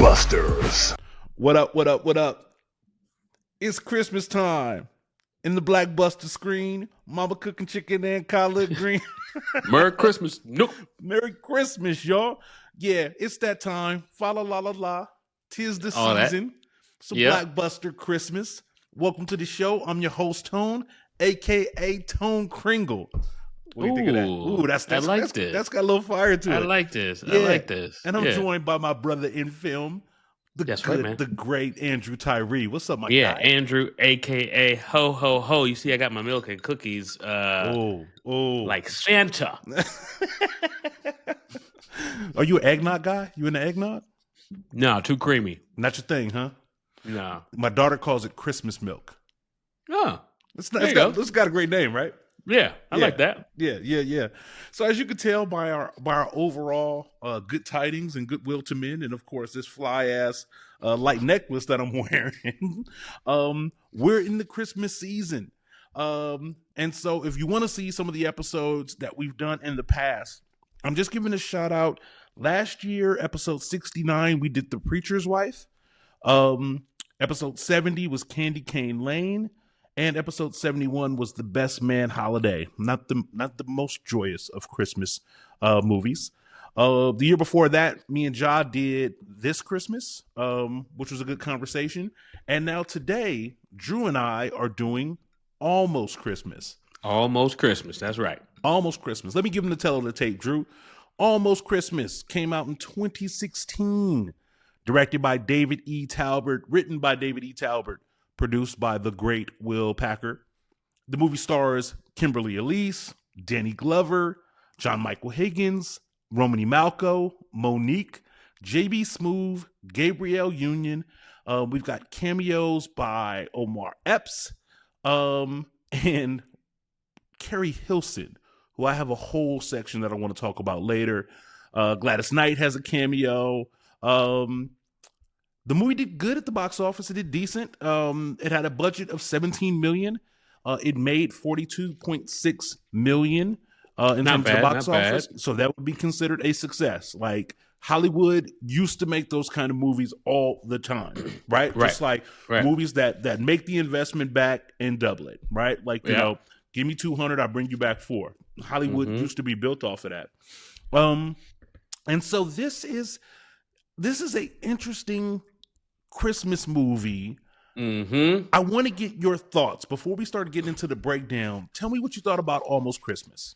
BlackBusters. What up, what up, what up? It's Christmas time. In the BlackBuster screen, mama cooking chicken and collard green. Merry Christmas. Nope. Merry Christmas, y'all. Yeah, it's that time. Fa la la la la. 'Tis the All that. season. It's a Yep. BlackBuster Christmas. Welcome to the show. I'm your host, Tone, a.k.a. Tone Kringle. What do you think of that? Ooh, that's I like that's, this. that's got a little fire to it. I like this. Yeah. I like this. And I'm Yeah. joined by my brother in film, the That's good, right, man. the great Andrew Tyree. What's up, my Yeah, guy? Andrew, a.k.a. Ho Ho Ho. You see, I got my milk and cookies like Santa. Are you an eggnog guy? You in the eggnog? No, too creamy. Not your thing, huh? No. My daughter calls it Christmas milk. Oh, It's There you go. got a great name, right? yeah. I Yeah. like that. Yeah. So as you can tell by our overall good tidings and goodwill to men, and of course this fly ass light necklace that I'm wearing, we're in the Christmas season. And so if you want to see some of the episodes that we've done in the past, I'm just giving a shout out. Last year, episode 69, we did The Preacher's Wife. Episode 70 was Candy Cane Lane. And episode 71 was The Best Man Holiday. Not the most joyous of Christmas movies. The year before that, me and Ja did This Christmas, which was a good conversation. And now today, Drew and I are doing Almost Christmas. Almost Christmas. That's right. Almost Christmas. Let me give him the tell of the tape, Drew. Almost Christmas came out in 2016. Directed by David E. Talbert. Written by David E. Talbert. Produced by the great Will Packer. The movie stars Kimberly Elise, Danny Glover, John Michael Higgins, Romany Malco, Monique, J.B. Smoove, Gabrielle Union. We've got cameos by Omar Epps and Carrie Hilson, who I have a whole section that I want to talk about later. Gladys Knight has a cameo. The movie did good at the box office. It did decent. It had a budget of $17 million. It made $42.6 million in terms of the box office. So that would be considered a success. Like Hollywood used to make those kind of movies all the time, right? Just like movies that make the investment back and double it, right? Like, you know, give me 200, I'll bring you back 4. Hollywood used to be built off of that. And so this is a interesting Christmas movie. I want to get your thoughts before we start getting into the breakdown. Tell me what you thought about Almost Christmas.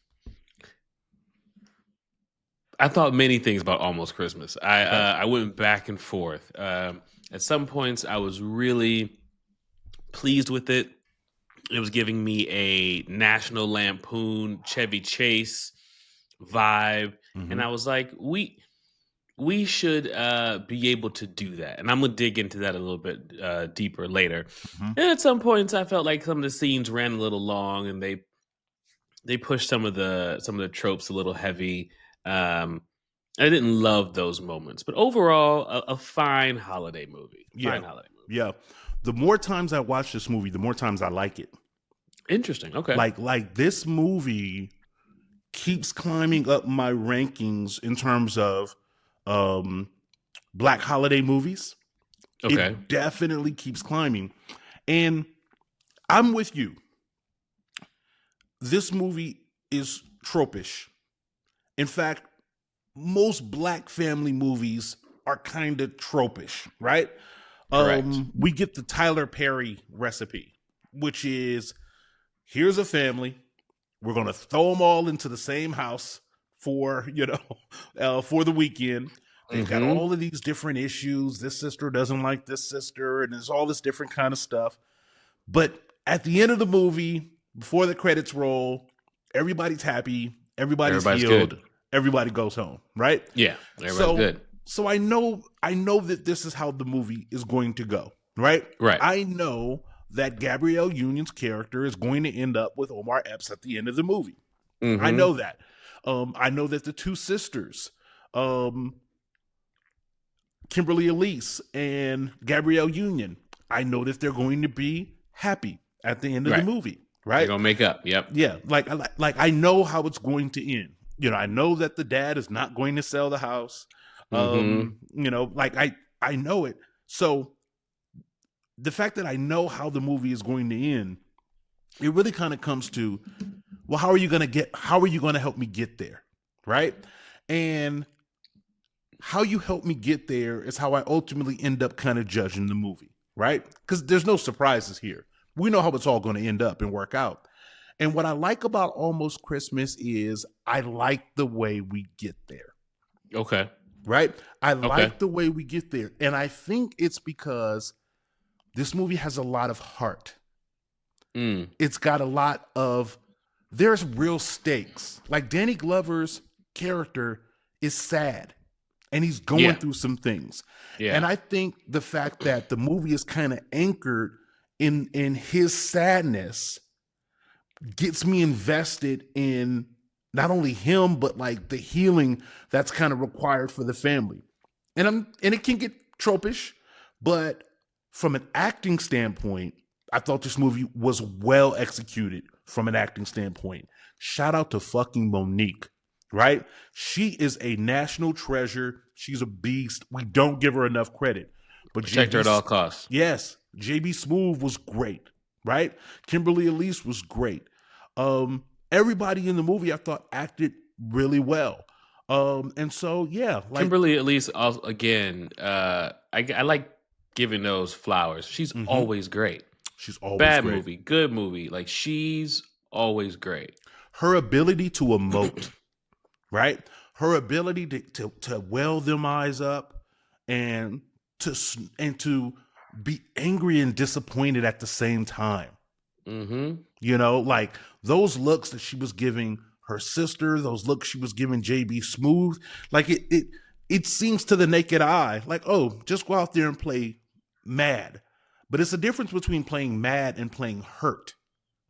I thought many things about Almost Christmas. I went back and forth. At some points, I was really pleased with it. It was giving me a National Lampoon, Chevy Chase vibe. And I was like, we should be able to do that. And I'm going to dig into that a little bit deeper later. And at some points, I felt like some of the scenes ran a little long and they pushed some of the tropes a little heavy. I didn't love those moments. But overall, a fine holiday movie. Yeah. The more times I watch this movie, the more times I like it. Interesting. Okay. Like this movie keeps climbing up my rankings in terms of Black holiday movies. Okay. It definitely keeps climbing. And I'm with you. This movie is tropish. In fact, most Black family movies are kind of tropish, right? Correct. We get the Tyler Perry recipe, which is, here's a family. We're going to throw them all into the same house for the weekend. They've got all of these different issues. This sister doesn't like this sister, and there's all this different kind of stuff. But at the end of the movie, before the credits roll, everybody's happy. Everybody's healed. Good. Everybody goes home, right? Yeah, everybody's good. So I know that this is how the movie is going to go, right? Right. I know that Gabrielle Union's character is going to end up with Omar Epps at the end of the movie. I know that. I know that the two sisters, Kimberly Elise and Gabrielle Union, I know that they're going to be happy at the end of the movie, right? They're gonna make up. Yep. Yeah, like I know how it's going to end. I know that the dad is not going to sell the house. I know it. So the fact that I know how the movie is going to end, it really kind of comes to, well, how are you going to help me get there? Right. And how you help me get there is how I ultimately end up kind of judging the movie. Right. Because there's no surprises here. We know how it's all going to end up and work out. And what I like about Almost Christmas is I like the way we get there. Okay. Right? I like the way we get there. And I think it's because this movie has a lot of heart. It's got a lot of, there's real stakes. Like Danny Glover's character is sad and he's going through some things. Yeah. And I think the fact that the movie is kind of anchored in his sadness gets me invested in not only him, but like the healing that's kind of required for the family. And it can get tropish, but from an acting standpoint, I thought this movie was well executed from an acting standpoint. Shout out to fucking Monique, right? She is a national treasure. She's a beast. We don't give her enough credit. But protect her at all costs. Yes. JB Smoove was great, right? Kimberly Elise was great. Everybody in the movie I thought acted really well. And so, yeah. Like, Kimberly Elise, again, I like giving those flowers. She's always great. She's always Bad great. movie, good movie. Like, she's always great. Her ability to emote, right? Her ability to well them eyes up and to be angry and disappointed at the same time. You know, like those looks that she was giving her sister, those looks she was giving JB Smoove, like it seems to the naked eye like, oh, just go out there and play mad. But it's a difference between playing mad and playing hurt,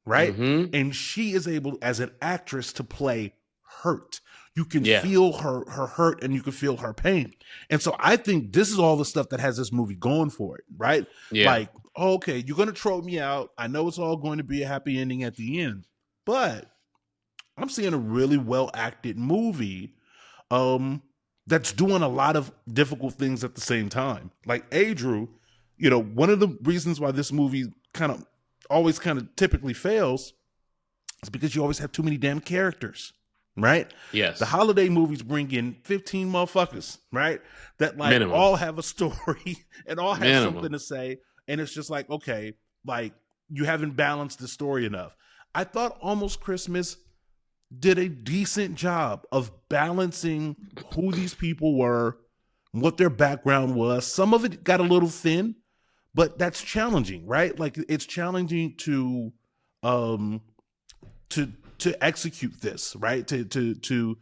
right? And she is able, as an actress, to play hurt. You can feel her hurt and you can feel her pain. And so I think this is all the stuff that has this movie going for it, right? Yeah. Like, okay, you're going to throw me out. I know it's all going to be a happy ending at the end, but I'm seeing a really well acted movie that's doing a lot of difficult things at the same time. Like Adru, you know, one of the reasons why this movie always typically fails is because you always have too many damn characters. Right? Yes. The holiday movies bring in 15 motherfuckers, right? That like Minimum. All have a story and all have something to say. And it's just like, okay, like you haven't balanced the story enough. I thought Almost Christmas did a decent job of balancing who these people were, what their background was. Some of it got a little thin, but that's challenging, right? Like it's challenging to execute this, right? To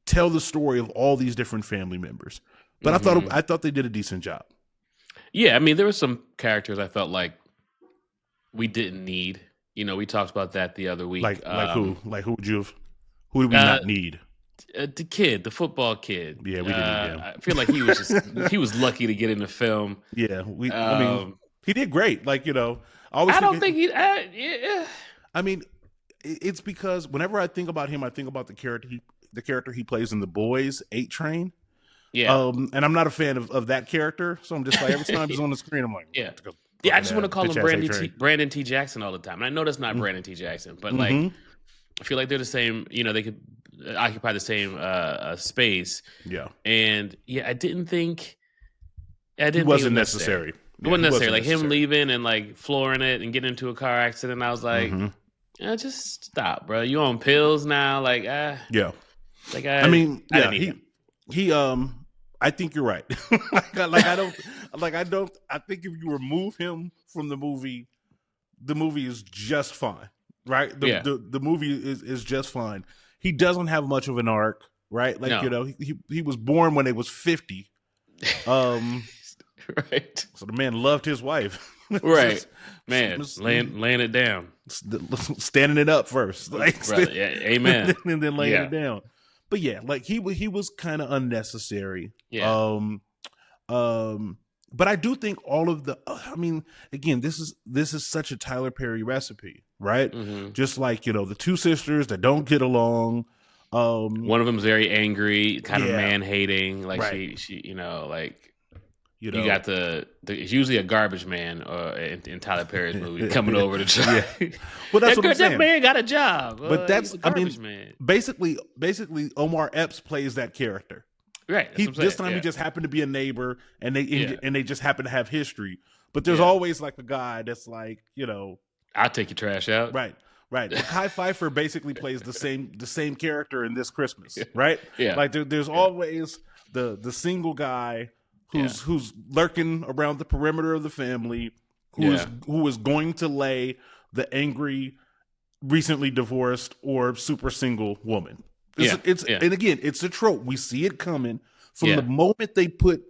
tell the story of all these different family members. But I thought they did a decent job. Yeah, I mean, there were some characters I felt like we didn't need. You know, we talked about that the other week. Like who? Like who did we not need? The football kid. Yeah, we didn't need him. I feel like he was lucky to get in the film. Yeah, I mean, he did great. Like, you know, I mean, it's because whenever I think about him, I think about the character he plays in The Boys 8 Train. Yeah. And I'm not a fan of that character, so I'm just like, every time he's on the screen, I'm like, yeah. I just want to call him Brandon T. Jackson all the time. And I know that's not Brandon T. Jackson, but like, I feel like they're the same. You know, they could occupy the same space. Yeah. And yeah, I didn't think it wasn't necessary. It wasn't necessary. Like him leaving and like flooring it and getting into a car accident. I was like. Just stop, bro. You on pills now? Like, yeah. Like, I think you're right. I think if you remove him from the movie is just fine, right? The movie is just fine. He doesn't have much of an arc, right? Like, you know, he was born when he was 50. Right. So the man loved his wife. Right. Man, laying it down. Standing it up first. Like, amen. And then laying it down. But yeah, like he was kind of unnecessary. Yeah. But I do think all of I mean, again, this is such a Tyler Perry recipe, right? Just like, you know, the two sisters that don't get along. One of them's very angry, kind of man-hating. Like she, you know, like You You know, got it's usually a garbage man in Tyler Perry's movie coming over to try. yeah. Well, that's what I'm saying. That man got a job. But He's a garbage man. basically, Omar Epps plays that character. Right. That's what I'm saying. This time he just happened to be a neighbor, and they just happen to have history. But there's Yeah. always like a guy that's like, I'll take your trash out. right. Kai Pfeiffer basically plays the same character in This Christmas, right? Yeah. Like there's always the single guy who's lurking around the perimeter of the family, who is going to lay the angry, recently divorced or super single woman. And again, it's a trope. We see it coming from the moment they put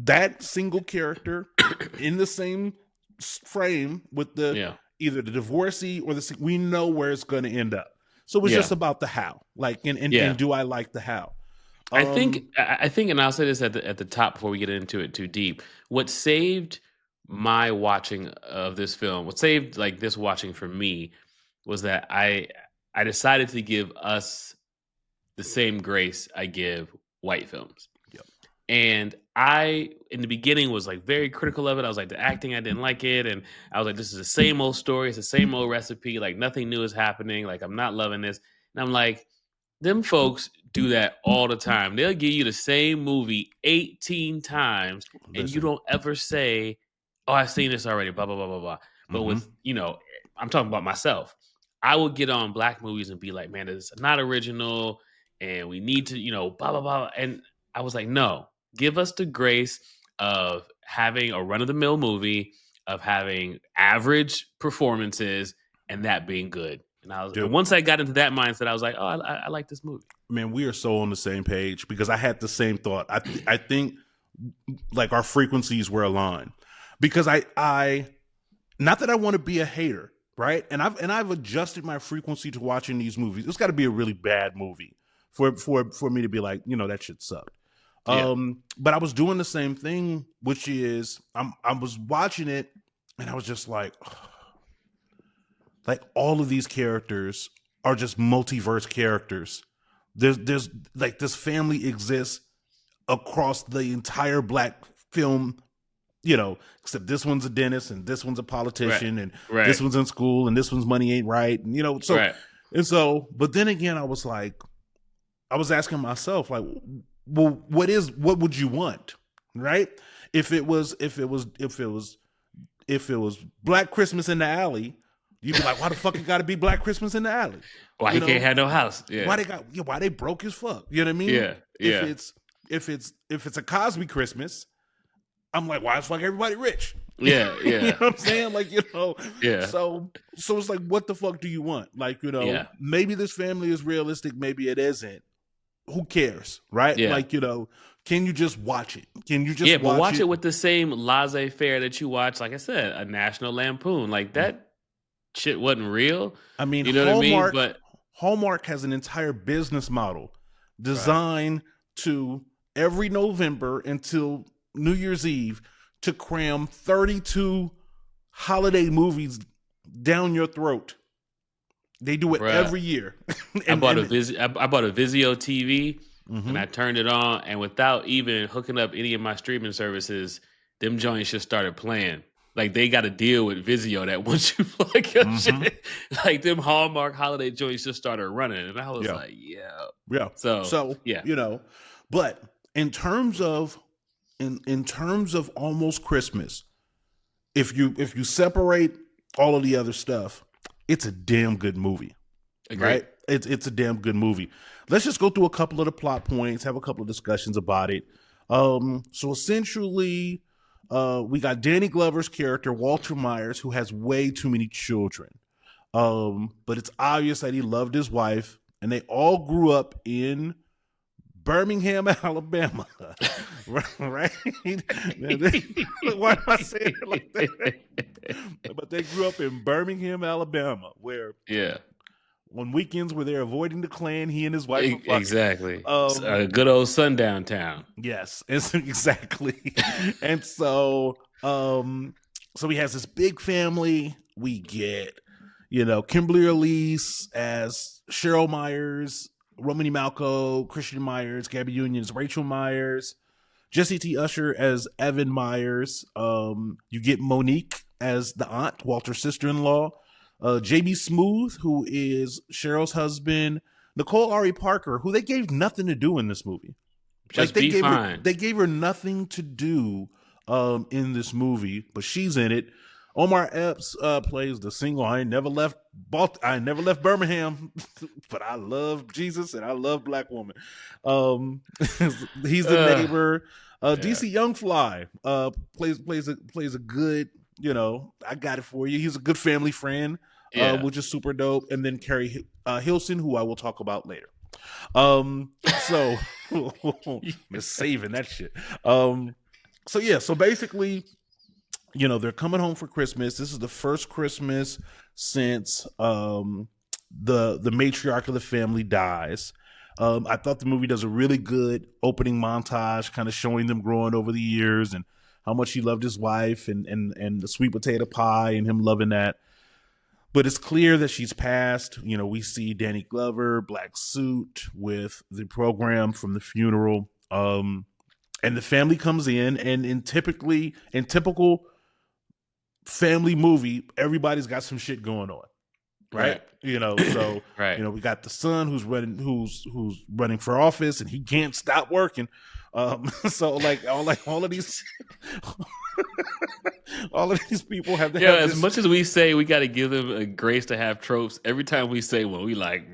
that single character in the same frame with either the divorcee or we know where it's going to end up. So it's just about the how, and do I like the how? I think, and I'll say this at the top before we get into it too deep. What saved my watching of this film, what saved like this watching for me, was that I decided to give us the same grace I give white films. Yep. And I, in the beginning, was like very critical of it. I was like, the acting, I didn't like it, and I was like, this is the same old story, it's the same old recipe. Like nothing new is happening. Like I'm not loving this. And I'm like, them folks do that all the time. They'll give you the same movie 18 times, and you don't ever say, oh, I've seen this already, blah, blah, blah, blah, blah. But with, I'm talking about myself. I would get on black movies and be like, man, this is not original, and we need to, blah, blah, blah. And I was like, no, give us the grace of having a run-of-the-mill movie, of having average performances, and that being good. And once I got into that mindset, I was like, oh, I like this movie. Man, we are so on the same page because I had the same thought. I think like our frequencies were aligned because I not that I want to be a hater, right? And I've adjusted my frequency to watching these movies. It's got to be a really bad movie for me to be like, that shit sucked. But I was doing the same thing, which is I was watching it and I was just like all of these characters are just multiverse characters. There's like this family exists across the entire black film, except this one's a dentist and this one's a politician and this one's in school and this one's money ain't right. And, but then again, I was asking myself, like, well, what would you want? Right. If it was Black Christmas in the Alley, you'd be like, why the fuck it got to be Black Christmas in the Alley? Why he can't have no house? Yeah. Why they broke as fuck? You know what I mean? Yeah. If it's a Cosby Christmas, I'm like, why the fuck everybody rich? Yeah. You know what I'm saying? Like, Yeah. So it's like, what the fuck do you want? Like, maybe this family is realistic, maybe it isn't. Who cares? Right? Yeah. Like, can you just watch it? Can you just watch it with the same laissez-faire that you watch, like I said, a National Lampoon. Like that shit wasn't real. I mean, you know what I mean? But Hallmark has an entire business model designed to every November until New Year's Eve to cram 32 holiday movies down your throat. They do it every year. I bought a Vizio TV and I turned it on, and without even hooking up any of my streaming services, them joints just started playing. Like they got to deal with Vizio that once you plug your shit, like them Hallmark holiday joints just started running, and I was like, yeah. So but in terms of Almost Christmas, if you separate all of the other stuff, it's a damn good movie. Agreed. Right? It's a damn good movie. Let's just go through a couple of the plot points, have a couple of discussions about it. So essentially, we got Danny Glover's character, Walter Myers, who has way too many children. But it's obvious that he loved his wife, and they all grew up in Birmingham, Alabama. Right? Why am I saying it like that? But they grew up in Birmingham, Alabama, where on weekends where they're avoiding the Klan, he and his wife are fucking. Exactly. A good old sundown town. Yes, exactly. And so he has this big family. We get, Kimberly Elise as Cheryl Myers, Romany Malco, Christian Myers, Gabrielle Union as Rachel Myers, Jessie T. Usher as Evan Myers. You get Monique as the aunt, Walter's sister-in-law. JB Smooth, who is Cheryl's husband. Nicole Ari Parker, who they gave nothing to do in this movie. Just be fine. They gave her nothing to do in this movie, but she's in it. Omar Epps plays the single. I ain't never left Birmingham, but I love Jesus and I love black woman. He's the neighbor. DC Youngfly plays a good. I got it for you. He's a good family friend, which is super dope. And then Carrie Hilson, who I will talk about later. So I'm saving that shit. So basically, they're coming home for Christmas. This is the first Christmas since the matriarch of the family dies. I thought the movie does a really good opening montage, kind of showing them growing over the years and how much he loved his wife and the sweet potato pie and him loving that. But it's clear that she's passed. We see Danny Glover, black suit with the program from the funeral. And the family comes in, and in typical family movie, everybody's got some shit going on. Right. So right. We got the son who's running for office and he can't stop working. So all of these all of these people have to have as much as we say we got to give them a grace to have tropes, every time we say one, we like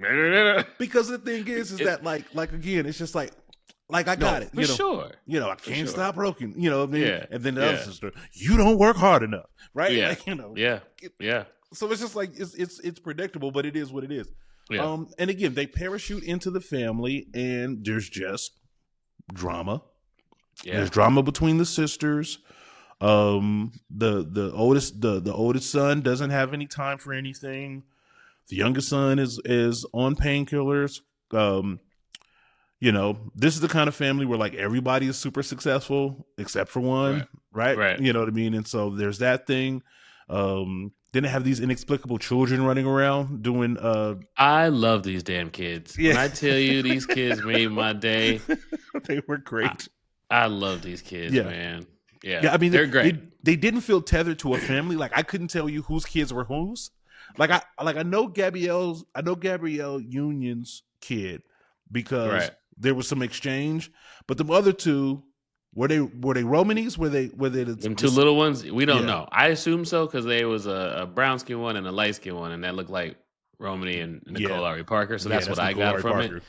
because the thing is that like again, it's just like I got it. For sure. I can't stop working. What I mean? Yeah. And then the other sister, you don't work hard enough, right? Yeah. Yeah. So it's just like it's predictable, but it is what it is. Yeah. And again, they parachute into the family, and there's just drama. Yeah. There's drama between the sisters. The oldest son doesn't have any time for anything. The youngest son is on painkillers. This is the kind of family where like everybody is super successful except for one, right? You know what I mean? And so there's that thing. Then they have these inexplicable children running around doing. I love these damn kids. Yeah. When I tell you these kids made my day, they were great. I love these kids, man. Yeah. I mean, they're great. They didn't feel tethered to a family. Like I couldn't tell you whose kids were whose. I know Gabrielle Union's kid because there was some exchange, but the other two. Were they Romanies? Were they them two little ones? We don't know. I assume so because there was a brown skin one and a light skin one, and that looked like Romany and Nicole Ari Parker. So that's what I got from it.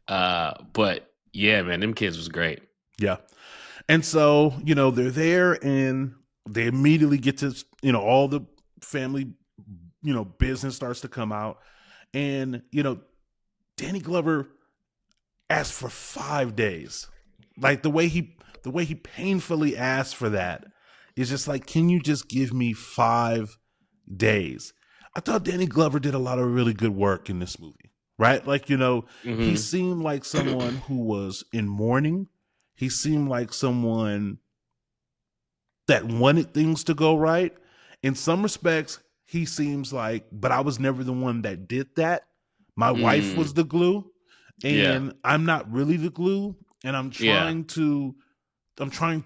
But yeah, man, them kids was great. Yeah, and so they're there and they immediately get to all the family business starts to come out, and Danny Glover asked for 5 days, like the way he painfully asked for that is just like, can you just give me 5 days? I thought Danny Glover did a lot of really good work in this movie, right? Like, he seemed like someone who was in mourning. He seemed like someone that wanted things to go right. In some respects, he seems like, but I was never the one that did that. My wife was the glue, and I'm not really the glue, and I'm trying to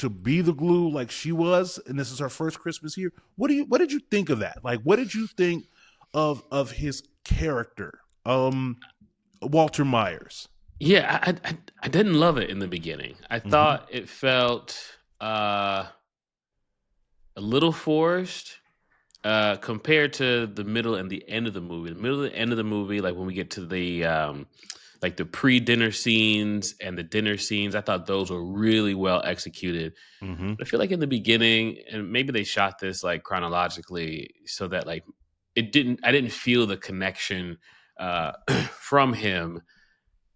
be the glue like she was, and this is her first Christmas here. What did you think of that? Like, what did you think of his character, Walter Myers? Yeah, I didn't love it in the beginning. I thought it felt a little forced compared to the middle and the end of the movie. The middle and the end of the movie, like when we get to the like the pre-dinner scenes and the dinner scenes, I thought those were really well executed. But I feel like in the beginning, and maybe they shot this like chronologically so that like I didn't feel the connection from him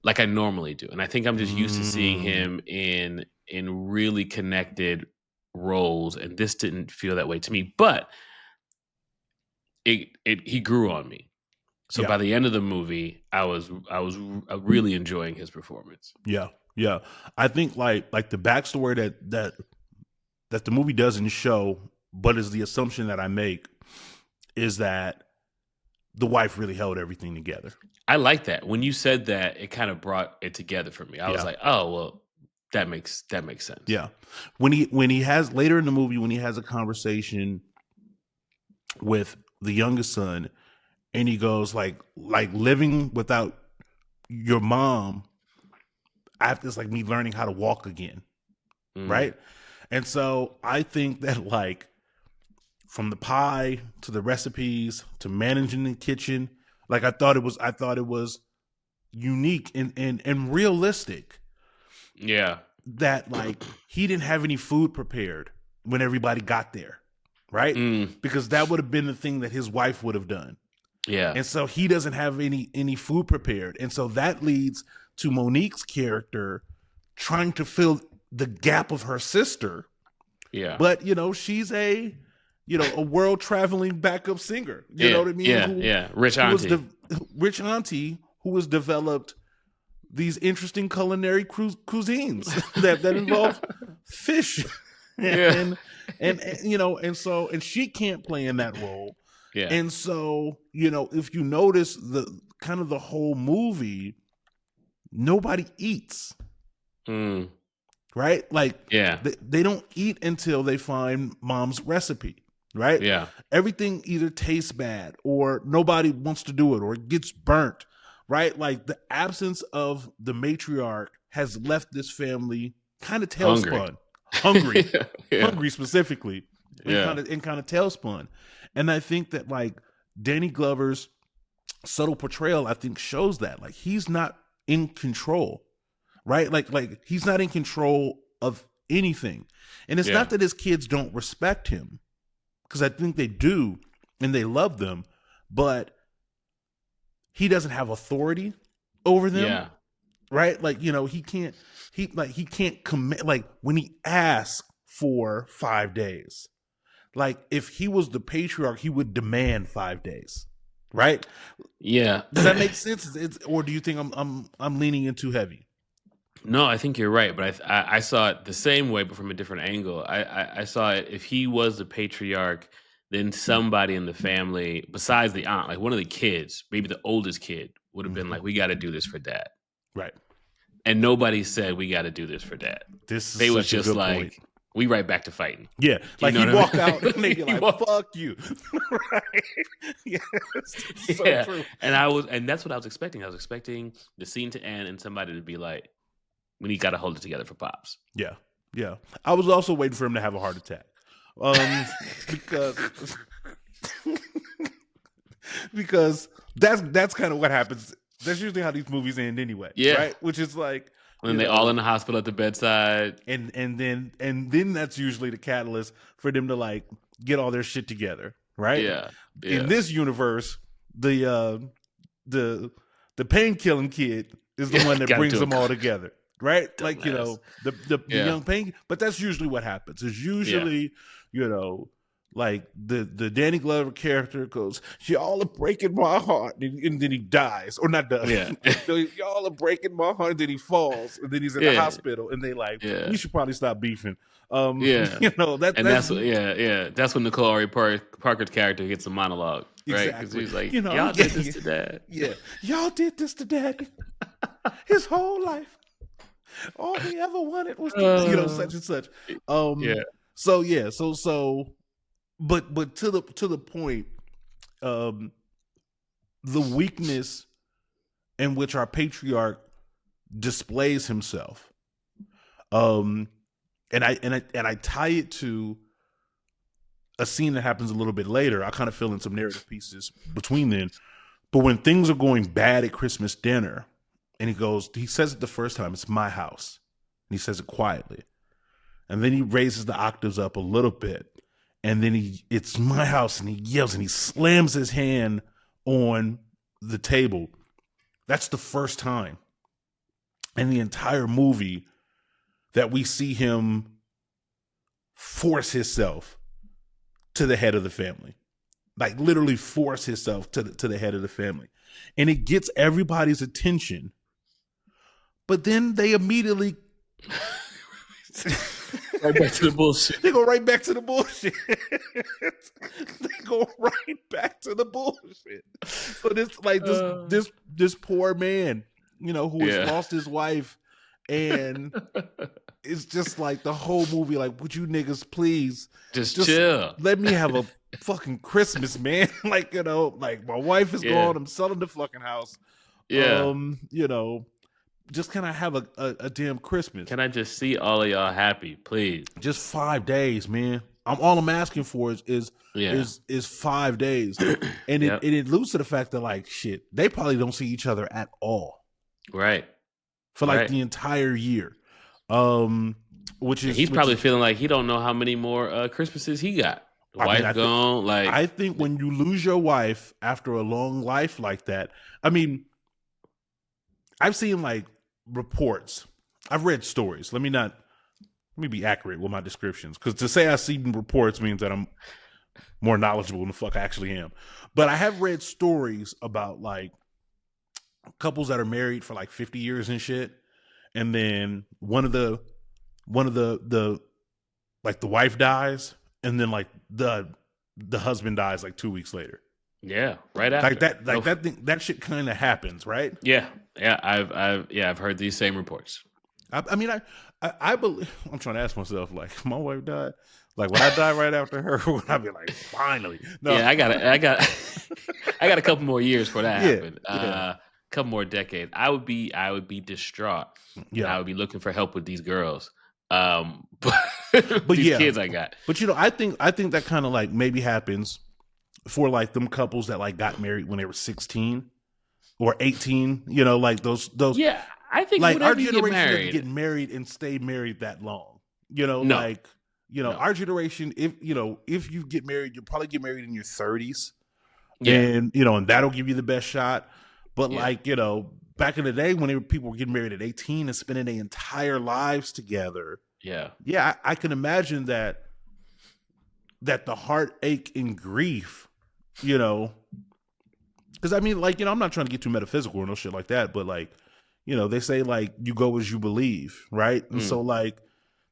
like I normally do. And I think I'm just used to seeing him in really connected roles, and this didn't feel that way to me. But he grew on me. So by the end of the movie, I was really enjoying his performance. Yeah. I think like the backstory that the movie doesn't show, but is the assumption that I make, is that the wife really held everything together. I like that. When you said that, it kind of brought it together for me. I was like, oh well, That makes sense. Yeah. When he has later in the movie, when he has a conversation with the youngest son, and he goes like living without your mom, after it's like me learning how to walk again. Right. And so I think that like from the pie to the recipes to managing the kitchen, like I thought it was unique and realistic. Yeah. That like he didn't have any food prepared when everybody got there, right? Because that would have been the thing that his wife would have done. Yeah. And so he doesn't have any food prepared. And so that leads to Monique's character trying to fill the gap of her sister. Yeah. But, she's a world traveling backup singer. You know what I mean? Yeah. Rich auntie. Rich auntie who has developed these interesting culinary cuisines that involve fish. And she can't play in that role. Yeah. And so, if you notice the kind of the whole movie, nobody eats. Right? Like, they don't eat until they find mom's recipe. Right? Yeah. Everything either tastes bad or nobody wants to do it or it gets burnt. Right? Like the absence of the matriarch has left this family kind of tailspun. Hungry. Hungry specifically. And kind of tailspun. And I think that like Danny Glover's subtle portrayal, I think, shows that. Like he's not in control. Right? Like he's not in control of anything. And it's not that his kids don't respect him, because I think they do and they love them, but he doesn't have authority over them. Yeah. Right? Like, he can't commit. Like when he asks for 5 days, like if he was the patriarch, he would demand 5 days. Right? Yeah. Does that make sense? Or do you think I'm leaning in too heavy? No, I think you're right, but I saw it the same way, but from a different angle. I saw it, if he was the patriarch, then somebody in the family, besides the aunt, like one of the kids, maybe the oldest kid, would have been like, we got to do this for dad. Right. And nobody said, we got to do this for dad. They was just like, point. We right back to fighting. Yeah. Like he walked out and they'd be like, fuck you. Right. Yes. So true. And that's what I was expecting. I was expecting the scene to end and somebody to be like, we got to hold it together for Pops. Yeah. Yeah. I was also waiting for him to have a heart attack. Because that's kind of what happens. That's usually how these movies end anyway. Yeah. Right? Which is like, when they all in the hospital at the bedside. And then that's usually the catalyst for them to like get all their shit together. Right? Yeah. In this universe, the pain killing kid is the one that brings them all together. Right? Dumbass. Like, the young pain, but that's usually what happens. It's usually, like the Danny Glover character goes, y'all are breaking my heart, and then he dies, or not dies. Yeah. Y'all are breaking my heart, and then he falls, and then he's in the hospital, and they like, we should probably stop beefing. That's when Nicole Ari Parker's character gets a monologue, right? Because he's like, y'all did this to dad. Yeah, y'all did this to dad. His whole life. All he ever wanted was such and such. But to the point, the weakness in which our patriarch displays himself, and I tie it to a scene that happens a little bit later. I kind of fill in some narrative pieces between then, but when things are going bad at Christmas dinner. And he says it the first time, it's my house. And he says it quietly. And then he raises the octaves up a little bit. And then it's my house. And he yells and he slams his hand on the table. That's the first time in the entire movie that we see him force himself to the head of the family. Like literally force himself to the head of the family. And it gets everybody's attention. But then they immediately right back to the bullshit. They go right back to the bullshit. They go right back to the bullshit. So this poor man, who has lost his wife And it's just like the whole movie, like, would you niggas please just chill? Let me have a fucking Christmas, man. Like, you know, like my wife is gone. I'm selling the fucking house. Yeah. You know, just can I have a damn Christmas? Can I just see all of y'all happy, please? Just 5 days, man. All I'm asking for is 5 days. And it alludes to the fact that, like, shit, they probably don't see each other at all. Right. For like the entire year. Which is he's probably feeling like he don't know how many more Christmases he got. Wife gone. Like, I think when you lose your wife after a long life like that, I mean, I've seen like reports. I've read stories. Let me be accurate with my descriptions, because to say I've seen reports means that I'm more knowledgeable than the fuck I actually am. But I have read stories about like couples that are married for like 50 years and shit, and then one of the like the wife dies, and then like the husband dies like 2 weeks later. Yeah, right after. That shit kind of happens, right? Yeah. I've heard these same reports. I mean, I believe. I'm trying to ask myself, like, if my wife died, like, would I die right after her? Would I be like, finally? No. Yeah, I got a couple more years for that happen. A couple more decades. I would be distraught. Yeah, I would be looking for help with these girls. But these kids I got. But you know, I think that kind of like maybe happens for like them couples that like got married when they were 16 or 18. You know, like those. Yeah, I think like our generation doesn't get married and stay married that long. You know, like, you know, our generation, if you get married, you'll probably get married in your 30s. Yeah. And, you know, and that'll give you the best shot. But like, you know, back in the day when people were getting married at 18 and spending their entire lives together. Yeah. Yeah, I can imagine that the heartache and grief, you know, because I mean, like, you know, I'm not trying to get too metaphysical or no shit like that, but like, you know, they say like you go as you believe, right? And so like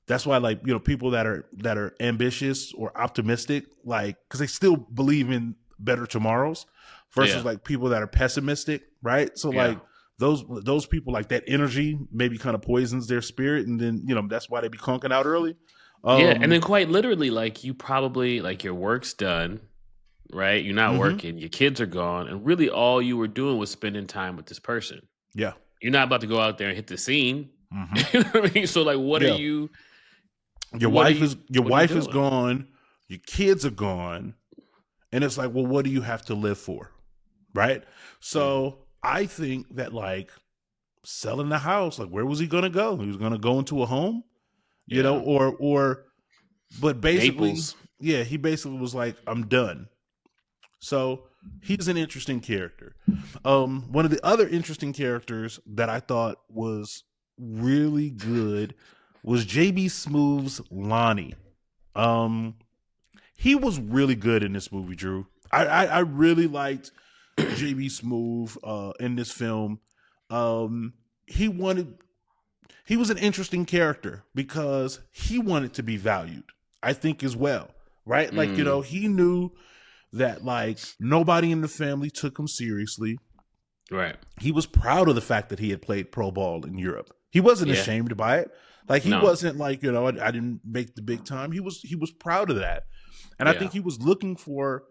that's why, like, you know, people that are ambitious or optimistic, like, because they still believe in better tomorrows versus like people that are pessimistic, right? So like those people, like that energy maybe kind of poisons their spirit, and then, you know, that's why they be conking out early. And then quite literally, like, you probably, like, your work's done, right? You're not working, your kids are gone, and really all you were doing was spending time with this person. Yeah. You're not about to go out there and hit the scene. You know what I mean? So like, what are you? Your wife is gone. Your kids are gone, and it's like, well, what do you have to live for, right? So I think that like selling the house, like, where was he gonna go? He was gonna go into a home, you know, but basically, Naples. He basically was like, I'm done. So he's an interesting character. One of the other interesting characters that I thought was really good was JB Smooth's Lonnie. He was really good in this movie, Drew. I really liked JB Smoove in this film. He was an interesting character because he wanted to be valued, I think, as well, right? Like, you know, he knew that like nobody in the family took him seriously. Right. He was proud of the fact that he had played pro ball in Europe. He wasn't ashamed by it. Like, he wasn't like, you know, I didn't make the big time. He was proud of that. And I think he was looking for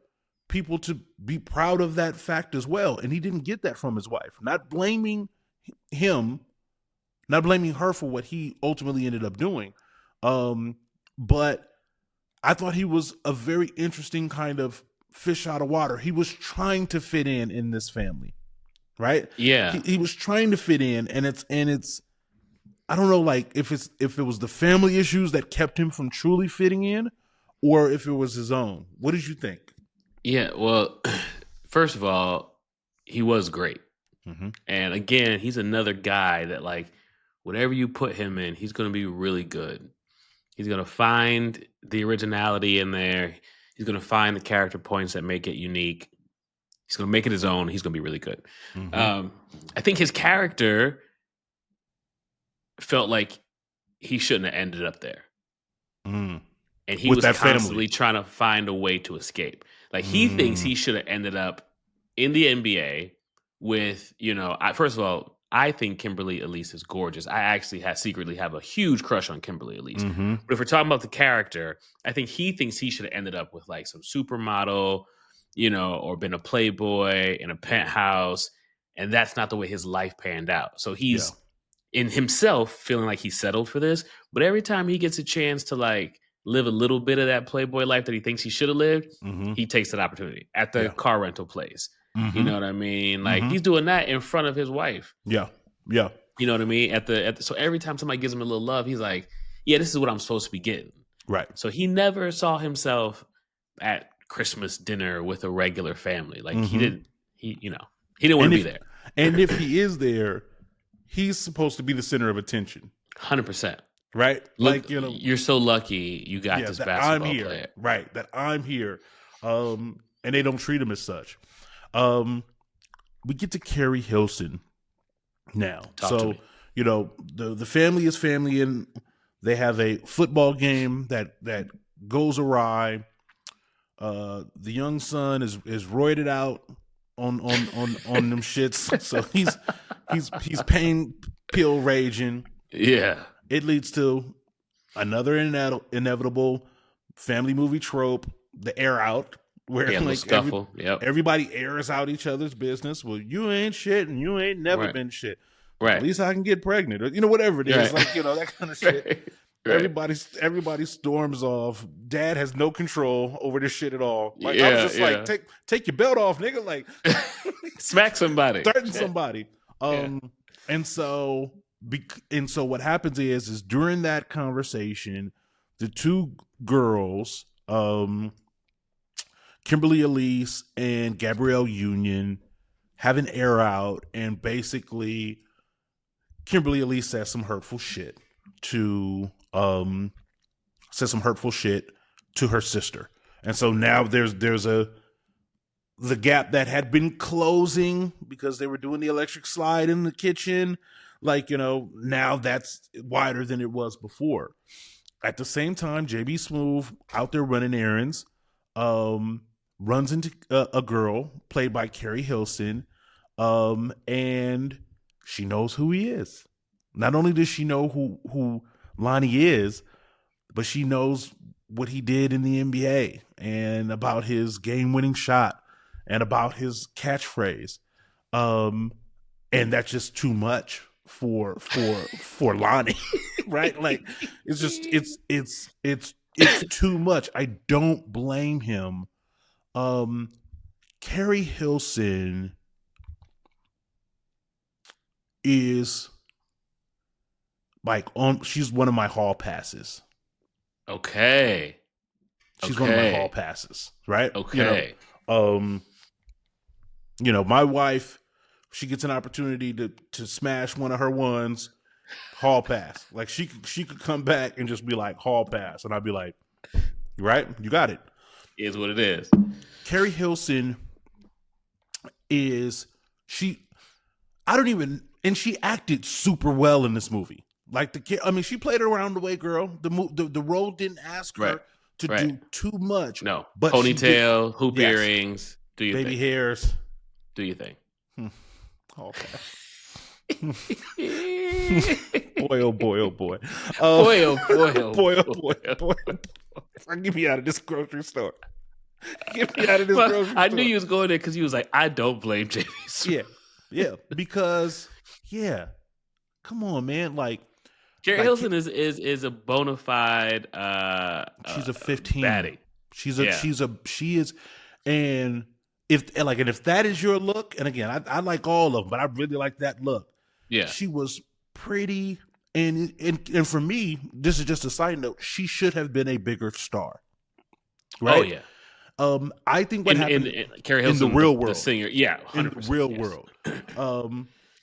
people to be proud of that fact as well. And he didn't get that from his wife. Not blaming her for what he ultimately ended up doing. But I thought he was a very interesting kind of fish out of water. He was trying to fit in this family, right? Yeah, he was trying to fit in, and it's I don't know, like, if it was the family issues that kept him from truly fitting in, or if it was his own. What did you think? Yeah, well, first of all, he was great, and again, he's another guy that, like, whatever you put him in, he's going to be really good. He's going to find the originality in there. He's going to find the character points that make it unique. He's going to make it his own. He's going to be really good. I think his character felt like he shouldn't have ended up there. And he was constantly trying to find a way to escape. Like, he thinks he should have ended up in the NBA with, you know, first of all, I think Kimberly Elise is gorgeous. I actually secretly have a huge crush on Kimberly Elise. Mm-hmm. But if we're talking about the character, I think he thinks he should have ended up with like some supermodel, or been a playboy in a penthouse. And that's not the way his life panned out. So he's in himself feeling like he's settled for this. But every time he gets a chance to like live a little bit of that playboy life that he thinks he should have lived, he takes that opportunity at the car rental place. Mm-hmm. You know what I mean? Like he's doing that in front of his wife. Yeah. Yeah. You know what I mean? So every time somebody gives him a little love, he's like, yeah, this is what I'm supposed to be getting. Right. So he never saw himself at Christmas dinner with a regular family. Like he didn't want to be there. And if he is there, he's supposed to be the center of attention. 100%. Right? Look, you're so lucky you got this basketball I'm here. player. Right. That I'm here. And they don't treat him as such. We get to Carrie Hilson now. So, the family is family, and they have a football game that goes awry. The young son is roided out on them shits. So he's pain pill raging. Yeah. It leads to another inevitable family movie trope, the air out, where everybody airs out each other's business. Well, you ain't shit and you ain't never been shit. Right. At least I can get pregnant, or whatever it is, like that kind of shit. Right. Everybody storms off. Dad has no control over this shit at all. Like I was just like, take your belt off, nigga. Like smack somebody, threaten somebody. And so what happens is during that conversation, the two girls, Kimberly Elise and Gabrielle Union, have an air out, and basically Kimberly Elise says some hurtful shit to her sister. And so now there's the gap that had been closing because they were doing the electric slide in the kitchen. Like, now that's wider than it was before. At the same time, JB Smoove out there running errands, runs into a girl played by Carrie Hilson, and she knows who he is. Not only does she know who Lonnie is, but she knows what he did in the NBA and about his game-winning shot and about his catchphrase. And that's just too much for Lonnie, right? Like it's too much. I don't blame him. Carrie Hilson is she's one of my hall passes. Okay. She's one of my hall passes, right? Okay. My wife, she gets an opportunity to smash one of her ones, hall pass. Like she could come back and just be like, hall pass, and I'd be like, right, you got it. Is what it is. Carrie Hilson she acted super well in this movie. Like she played her around the way, girl. The role didn't ask her to do too much. No, but ponytail, hoop earrings, do your baby thing. hairs, do your thing. Okay. Boy, oh boy, oh boy. Boy, oh boy, oh boy, oh boy, boy. Get me out of this grocery store. Get me out of this grocery store. I knew you was going there because you was like, I don't blame Jamie. Yeah, because come on, man. Like Carrie Hilson is a bona fide. She's a 15 baddie. She is, and if that is your look, and again, I like all of them, but I really like that look. Yeah, she was pretty, and for me, this is just a side note. She should have been a bigger star. Right? Oh yeah. I think what happened in Carrie Hilson, in the real world, the singer, 100%, in the real world.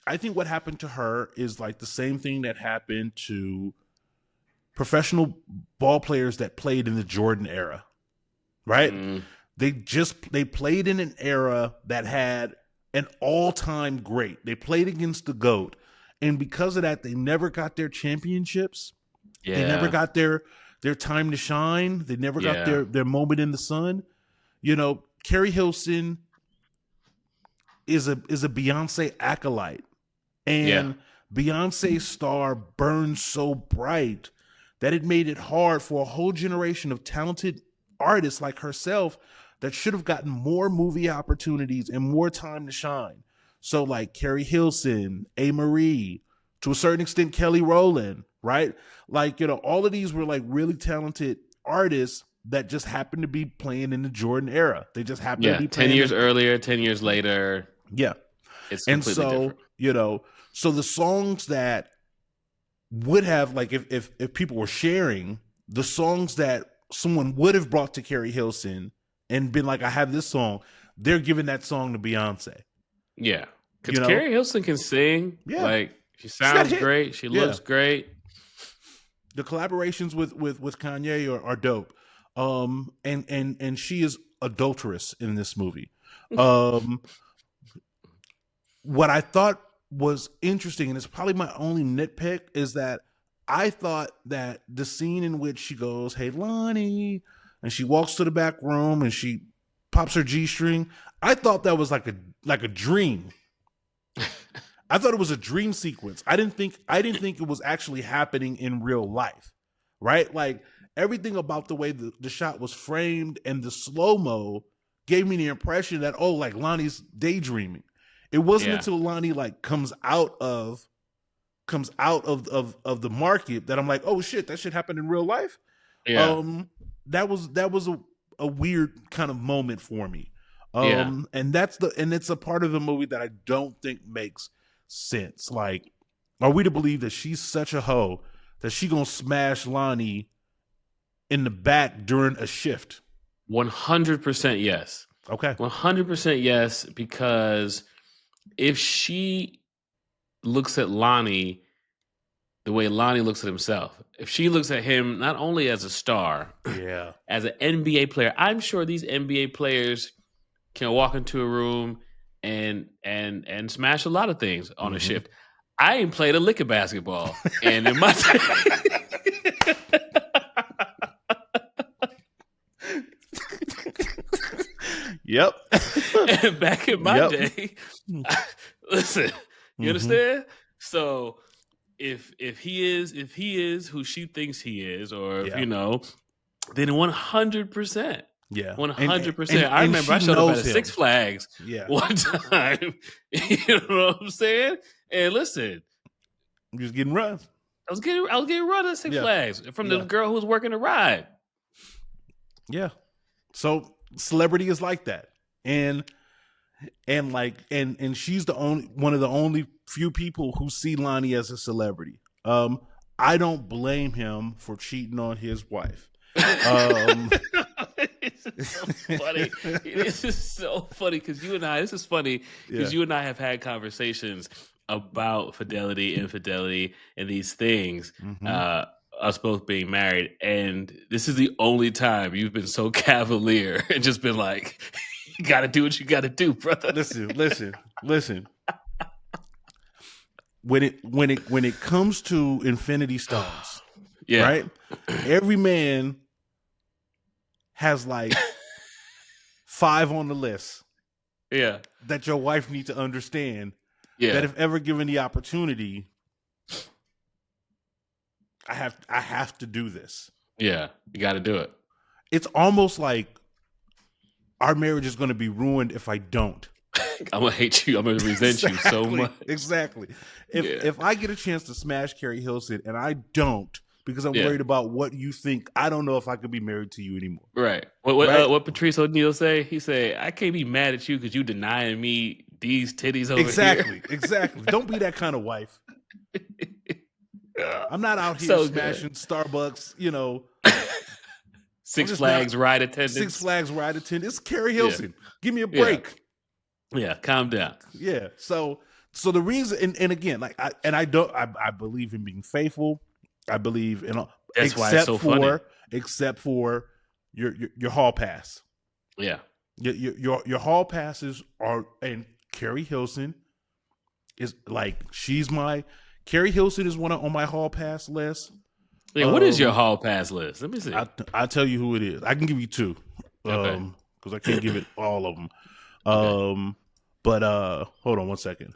I think what happened to her is like the same thing that happened to professional ball players that played in the Jordan era, right? They played in an era that had an all-time great. They played against the GOAT, and because of that, they never got their championships. Yeah. They never got their time to shine. They never got their moment in the sun. Carrie Hilson is a Beyonce acolyte. And Beyonce's star burned so bright that it made it hard for a whole generation of talented artists like herself that should have gotten more movie opportunities and more time to shine. So like Carrie Hilson, A. Marie, to a certain extent, Kelly Rowland, right? Like, all of these were like really talented artists that just happened to be playing in the Jordan era. They just happened to be 10 years earlier, 10 years later. Yeah. It's completely different. So the songs that would have, like, if people were sharing the songs that someone would have brought to Carrie Hilson and been like, I have this song, they're giving that song to Beyonce. Yeah. Because Carrie Hilson can sing. Yeah. Like, she sounds great. She looks great. The collaborations with Kanye are dope. And she is adulterous in this movie. What I thought was interesting, and it's probably my only nitpick, is that I thought that the scene in which she goes, "Hey, Lonnie," and she walks to the back room and she pops her G-string, I thought that was like a dream. I thought it was a dream sequence. I didn't think it was actually happening in real life, right? Like, everything about the way the shot was framed and the slow-mo gave me the impression that, like, Lonnie's daydreaming. It wasn't until Lonnie like comes out of the market that I'm like, oh shit, that shit happened in real life. Yeah. That was a weird kind of moment for me. And it's a part of the movie that I don't think makes sense. Like, are we to believe that she's such a hoe that she gonna smash Lonnie in the back during a shift? 100% yes. Okay. 100% yes, because if she looks at Lonnie the way Lonnie looks at himself, if she looks at him not only as a star, as an NBA player, I'm sure these NBA players can walk into a room and smash a lot of things on a shift. I ain't played a lick of basketball, and in my Yep. And back in my day, listen, you understand? So if he is who she thinks he is, or if, then 100%. Yeah. 100%. I remember I showed up at Six Flags one time. You know what I'm saying? And listen, you was getting run. I was getting run at Six Flags from the girl who was working the ride. Yeah. So celebrity is like that. And she's one of the only few people who see Lonnie as a celebrity. I don't blame him for cheating on his wife. It's so funny. This is so funny because you and I have had conversations about fidelity, infidelity, and these things. Us both being married, and this is the only time you've been so cavalier and just been like, "You got to do what you got to do, brother." Listen. When it comes to Infinity Stones, right? Every man has like 5 on the list. Yeah, that your wife needs to understand. That if ever given the opportunity, I have to do this. Yeah, you got to do it. It's almost like our marriage is going to be ruined if I don't. I'm going to hate you. I'm going to resent you so much. Exactly. If I get a chance to smash Carrie Hilson and I don't, because I'm worried about what you think, I don't know if I could be married to you anymore. Right. What Patrice O'Neal say? He say, I can't be mad at you because you denying me these titties over here. Exactly. Don't be that kind of wife. I'm not out here smashing Starbucks, Six Flags ride attendants. It's Carrie Hilson. Give me a break. Yeah, calm down. Yeah. So the reason, and again, like I believe in being faithful. I believe in that's why it's so funny. Except for your hall pass. Yeah. Your hall passes are, and Carrie Hilson is like, Carrie Hilson is on my hall pass list. Yeah, what is your hall pass list? Let me see. I'll tell you who it is. I can give you 2. Okay. Because I can't give it all of them. Okay. But hold on one second.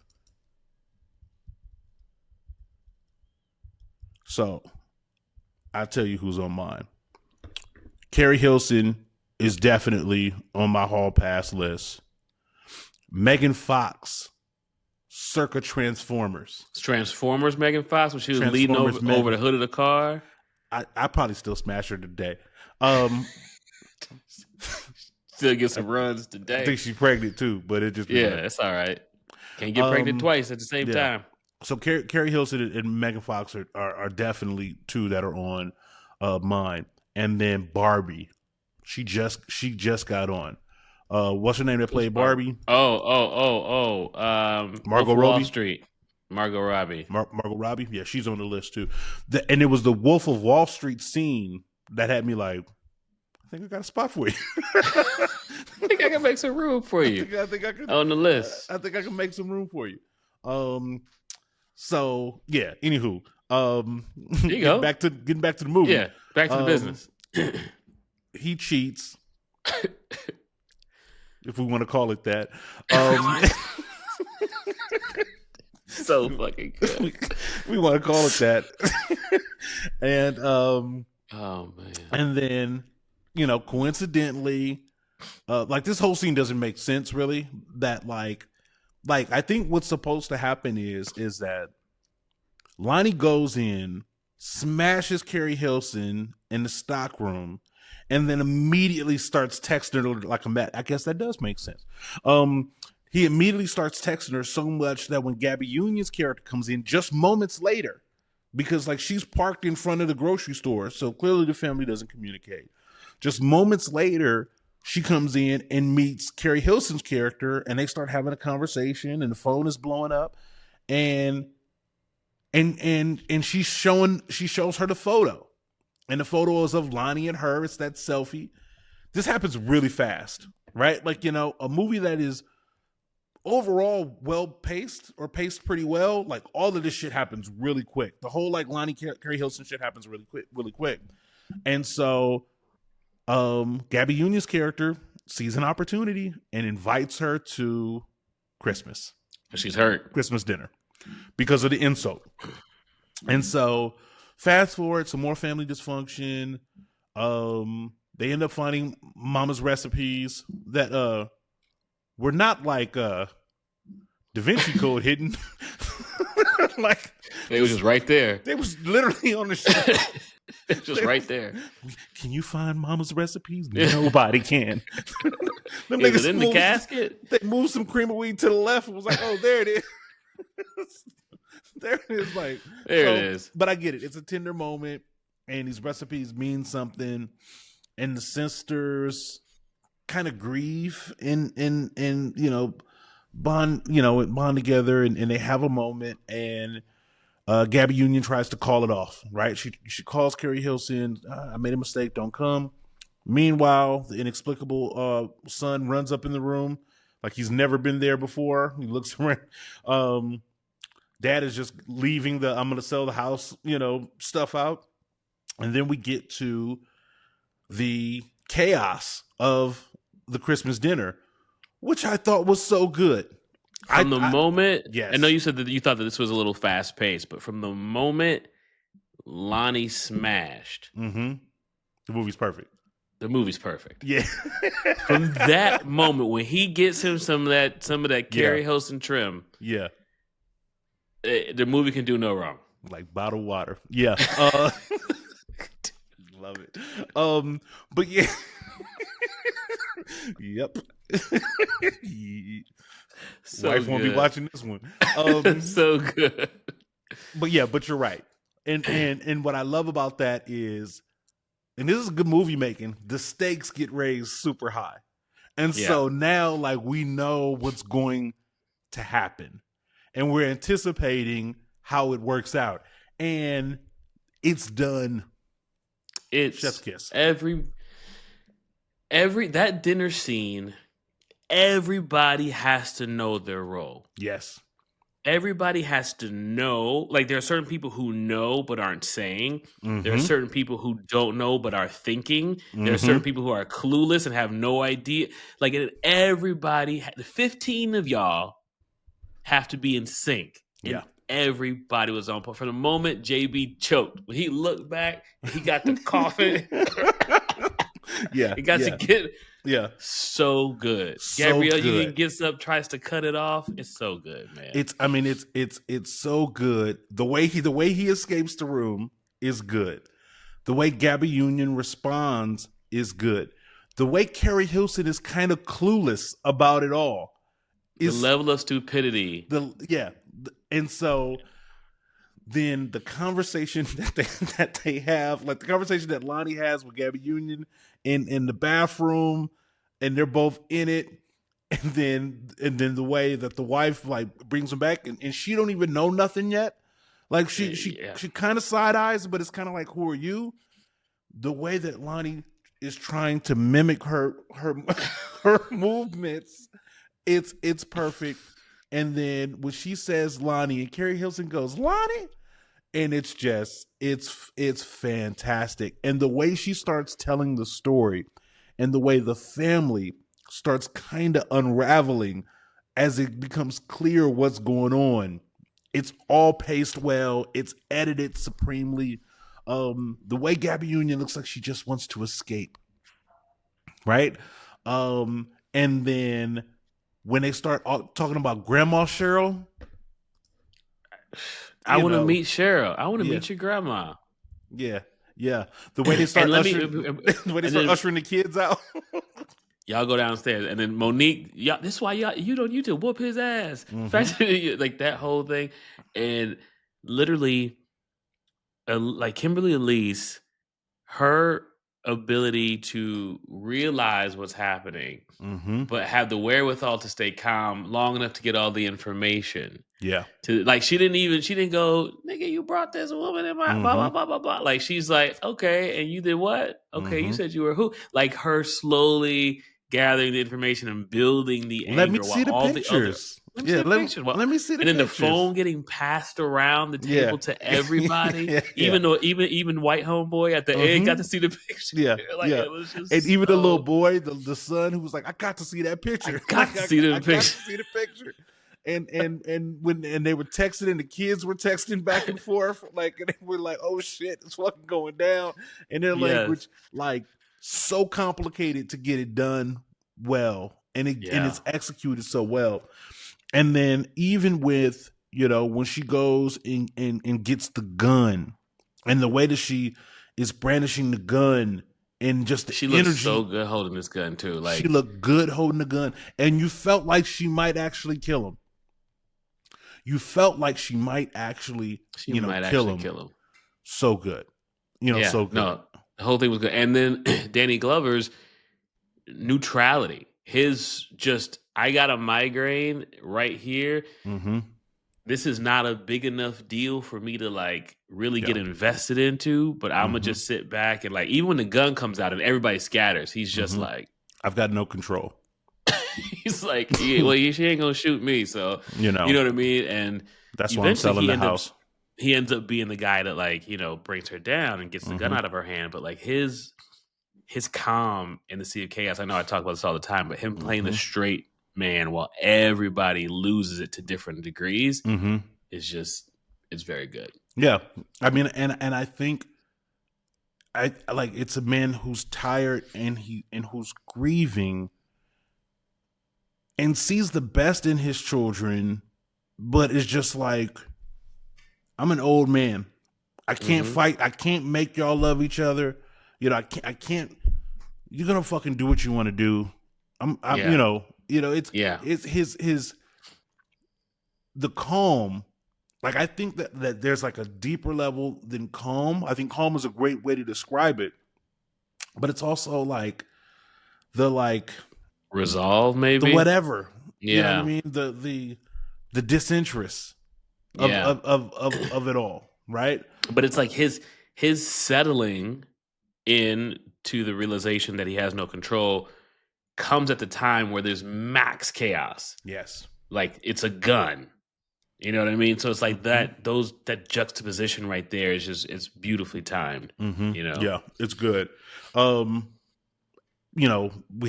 So I'll tell you who's on mine. Carrie Hilson is definitely on my hall pass list. Megan Fox, circa Transformers. Transformers Megan Fox when she was leaning over the hood of the car. I probably still smash her today. Still get some runs today. I think she's pregnant too, but it just it's all right. Can't get pregnant twice at the same time. So Carrie Hilson and Megan Fox are definitely two that are on mine. And then Barbie, she just got on. What's her name that played Barbie? Margot Robbie. Wall Street. Margot Robbie. Margot Robbie. Yeah, she's on the list too. And it was the Wolf of Wall Street scene that had me like, I think I got a spot for you. I think I can make some room for you. I think I can on the list. I think I can make some room for you. So yeah. Anywho, there you go. Getting back to the movie. Yeah, back to the business. He cheats, if we want to call it that. So fucking good. we want to call it that. And oh man. And then, coincidentally, like this whole scene doesn't make sense really. That like I think what's supposed to happen is that Lonnie goes in, smashes Carrie Hilson in the stock room, and then immediately starts texting her like a mad. I guess that does make sense. He immediately starts texting her so much that when Gabby Union's character comes in just moments later, because like she's parked in front of the grocery store, so clearly the family doesn't communicate. Just moments later, she comes in and meets Carrie Hilson's character, and they start having a conversation, and the phone is blowing up, and she shows her the photo, and the photo is of Lonnie and her. It's that selfie. This happens really fast, right? Like, a movie that is overall well paced or paced pretty well. Like all of this shit happens really quick. The whole like Lonnie Carrie Hilson shit happens really quick. And so, Gabby Union's character sees an opportunity and invites her to Christmas. She's hurt. Christmas dinner because of the insult. And so fast forward, some more family dysfunction. They end up finding mama's recipes that were not like Da Vinci Code hidden. Like they was just right there. They was literally on the shelf. Just right there. Can you find mama's recipes? Nobody can. Them niggas in the casket. They moved some cream of wheat to the left and was like, oh, there it is. There it is. Like there it is. But I get it. It's a tender moment, and these recipes mean something, and the sisters kind of grieve and bond together, and they have a moment, and Gabby Union tries to call it off, right? She calls Carrie Hilson, I made a mistake, don't come. Meanwhile, the inexplicable son runs up in the room like he's never been there before. He looks around. Dad is just leaving the I'm going to sell the house, stuff out. And then we get to the chaos of the Christmas dinner, which I thought was so good. From the moment, yes. I know you said that you thought that this was a little fast paced, but from the moment Lonnie smashed, the movie's perfect. The movie's perfect. Yeah. From that moment when he gets him some of that Carrie Hilson trim, yeah, the movie can do no wrong. Like bottled water. Yeah. Love it. But yeah. Yep. So wife won't be watching this one. So good. But you're right. And what I love about that is, and this is good movie making, the stakes get raised super high. And so now like we know what's going to happen. And we're anticipating how it works out. And it's done. It's chef's kiss. Every that dinner scene, everybody has to know their role. Yes. Everybody has to know. Like there are certain people who know but aren't saying. There are certain people who don't know but are thinking. There are certain people who are clueless and have no idea. Like everybody, the 15 of y'all have to be in sync. Yeah. everybody was on point. From the moment JB choked, when he looked back, he got the coffin. Yeah, he got yeah, to get yeah. so good. So Gabrielle good. Union gets up, tries to cut it off. It's so good, man. It's so good. The way he escapes the room is good. The way Gabby Union responds is good. The way Carrie Hilson is kind of clueless about it all. The level of stupidity. And so then the conversation that they have, like the conversation that Lonnie has with Gabby Union in the bathroom, and they're both in it, and then the way that the wife like brings him back, and she don't even know nothing yet. Like she kind of side eyes, but it's kind of like, who are you? The way that Lonnie is trying to mimic her movements, it's perfect. And then when she says Lonnie, and Carrie Hilson goes, Lonnie, and it's fantastic. And the way she starts telling the story, and the way the family starts kind of unraveling as it becomes clear what's going on. It's all paced well. It's edited supremely. The way Gabby Union looks like she just wants to escape. Right? And then when they start talking about Grandma Cheryl, I want to meet Cheryl. I want to meet your grandma. Yeah. The way they start ushering the kids out. Y'all go downstairs, and then Monique. This is why you don't need to whoop his ass. Mm-hmm. Like that whole thing, and literally, like Kimberly Elise, her ability to realize what's happening, but have the wherewithal to stay calm long enough to get all the information. Yeah. To like, she didn't go, nigga, you brought this woman in my blah, blah, blah, blah, blah. Like, she's like, okay, and you did what? Okay, you said you were who? Like, her slowly gathering the information and building the anger. Let me see the pictures. Let me see the pictures. Let me see the pictures. And then the phone getting passed around the table to everybody. Even white homeboy at the end got to see the picture. It was just and even the little boy, the son, who was like, I got to see that picture. I got to see the picture. And when they were texting, and the kids were texting back and forth, like, and they were like, oh shit, it's fucking going down. And their language, like, so complicated to get it done well, and it's executed so well. And then even with, when she goes and gets the gun, and the way that she is brandishing the gun, and just the energy. She looks so good holding this gun too. Like, she looked good holding the gun, and you felt like she might actually kill him. You felt like she might actually, kill him. So good. So good. No, the whole thing was good. And then Danny Glover's neutrality. His just, I got a migraine right here. Mm-hmm. This is not a big enough deal for me to like really get invested into, but I'm going to just sit back and like, even when the gun comes out and everybody scatters, he's just like, I've got no control. He's like, she ain't gonna shoot me, so you know what I mean. And that's why I'm selling the house. He ends up being the guy that like brings her down and gets the gun out of her hand. But like his calm in the sea of chaos. I know I talk about this all the time, but him playing the straight man while everybody loses it to different degrees is it's very good. Yeah, I mean, and I think I like, it's a man who's tired and who's grieving, and sees the best in his children, but is just like, I'm an old man. I can't fight. I can't make y'all love each other. I can't. You're gonna fucking do what you want to do. It's his the calm. Like, I think that there's like a deeper level than calm. I think calm is a great way to describe it, but it's also like the resolve, maybe, the whatever. You know what I mean? The disinterest of it all, right? But it's like his settling into the realization that he has no control comes at the time where there's max chaos. Yes. Like, it's a gun. You know what I mean? So it's like that juxtaposition right there is just, it's beautifully timed. Yeah, it's good. We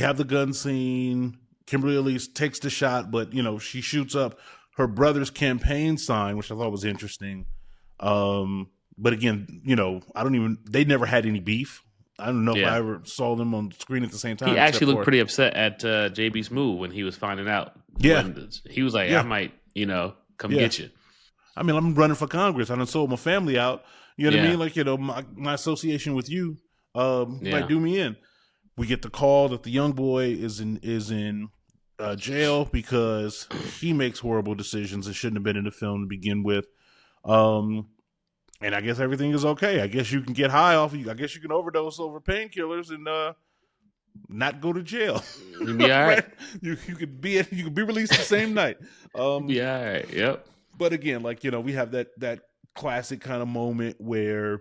have the gun scene. Kimberly Elise takes the shot, but she shoots up her brother's campaign sign, which I thought was interesting. But again, they never had any beef. I don't know if I ever saw them on screen at the same time. He actually looked pretty upset at JB's move when he was finding out. Yeah. He was like, I might, come get you. I mean, I'm running for Congress. I done sold my family out. You know what I mean? Like, my association with you might do me in. We get the call that the young boy is in jail because he makes horrible decisions and shouldn't have been in the film to begin with. And I guess everything is okay. I guess you can get high off of you. I guess you can overdose over painkillers and not go to jail. You'll be all right. Right? You could be released the same night. Yeah, all right. Yep. But again, like, we have that classic kind of moment where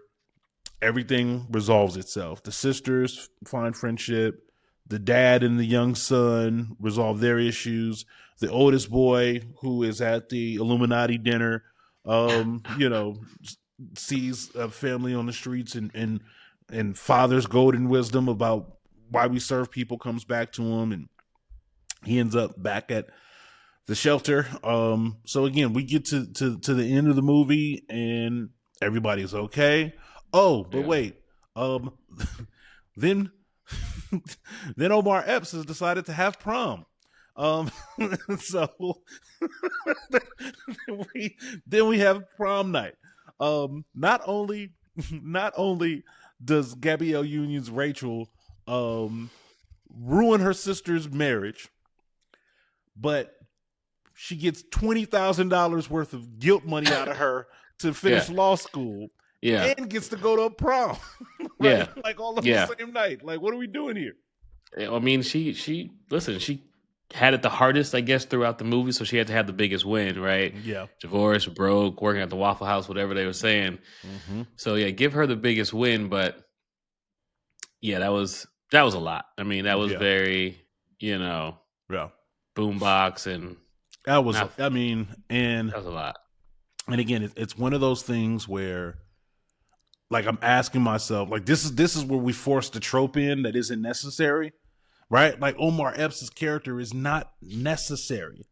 everything resolves itself. The sisters find friendship. The dad and the young son resolve their issues. The oldest boy, who is at the Illuminati dinner, sees a family on the streets and father's golden wisdom about why we serve people comes back to him, and he ends up back at the shelter. So again, we get to the end of the movie and everybody's okay. Oh, but wait. Then Omar Epps has decided to have prom. So then we have prom night. Not only does Gabrielle Union's Rachel ruin her sister's marriage, but she gets $20,000 worth of guilt money out of her to finish law school. Yeah, and gets to go to a prom. Right? Yeah, like all of the same night. Like, what are we doing here? I mean, she had it the hardest, I guess, throughout the movie, so she had to have the biggest win, right? Yeah, divorce, broke, working at the Waffle House, whatever they were saying. Mm-hmm. So give her the biggest win, but that was a lot. I mean, that was very, boombox, and that was. And that was a lot. And again, it's one of those things where, like, I'm asking myself, like, this is where we force the trope in that isn't necessary, right? Like, Omar Epps' character is not necessary,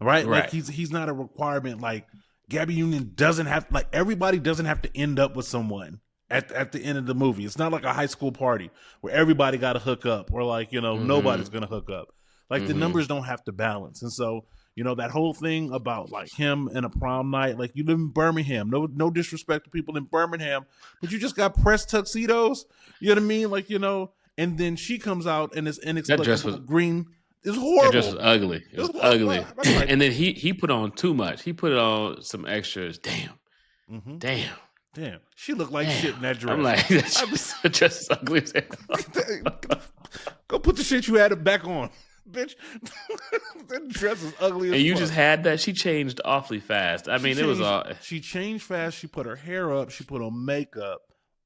right? Like, he's not a requirement. Like, Gabby Union doesn't have, like, everybody doesn't have to end up with someone at the end of the movie. It's not like a high school party where everybody got to hook up, or like, nobody's gonna hook up. Like, the numbers don't have to balance. And so, that whole thing about, like, him in a prom night, like, you live in Birmingham, no disrespect to people in Birmingham, but you just got pressed tuxedos, you know what I mean? Like, and then she comes out and it's that dress was green. It's horrible. That dress was ugly. It was ugly. Like, and then he put on too much. He put on some extras. Damn. She looked like shit in that dress. I'm like, that dress is ugly as hell. Go put the shit you had back on. Bitch, that dress is ugly as and you fuck. Just had that. She changed awfully fast. I mean, it was all. She changed fast. She put her hair up. She put on makeup.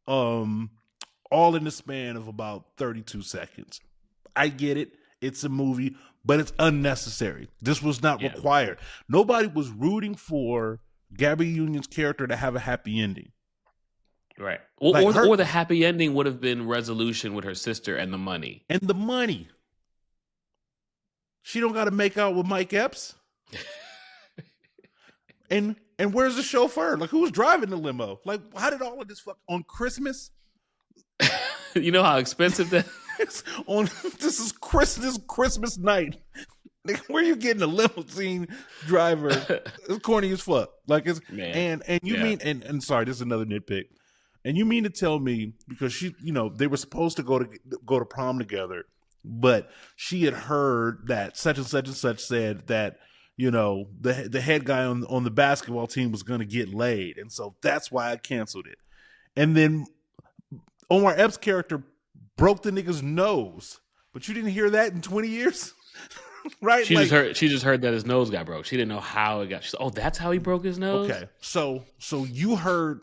All in the span of about 32 seconds. I get it. It's a movie, but it's unnecessary. This was not required. Nobody was rooting for Gabby Union's character to have a happy ending. Right. Or the happy ending would have been resolution with her sister and the money. She don't got to make out with Mike Epps. and where's the chauffeur? Like, who's driving the limo? Like, how did all of this fuck on Christmas? You know how expensive that is? This is Christmas night. Like, where you getting a limousine driver? It's corny as fuck. Like, it's and you mean and sorry, this is another nitpick. And you mean to tell me, because she, they were supposed to go to prom together, but she had heard that such and such and such said that, the head guy on the basketball team was going to get laid. And so that's why I canceled it. And then Omar Epps' character broke the nigga's nose, but you didn't hear that in 20 years? Right? She just heard that his nose got broke. She didn't know how it got. She said, that's how he broke his nose? Okay. So you heard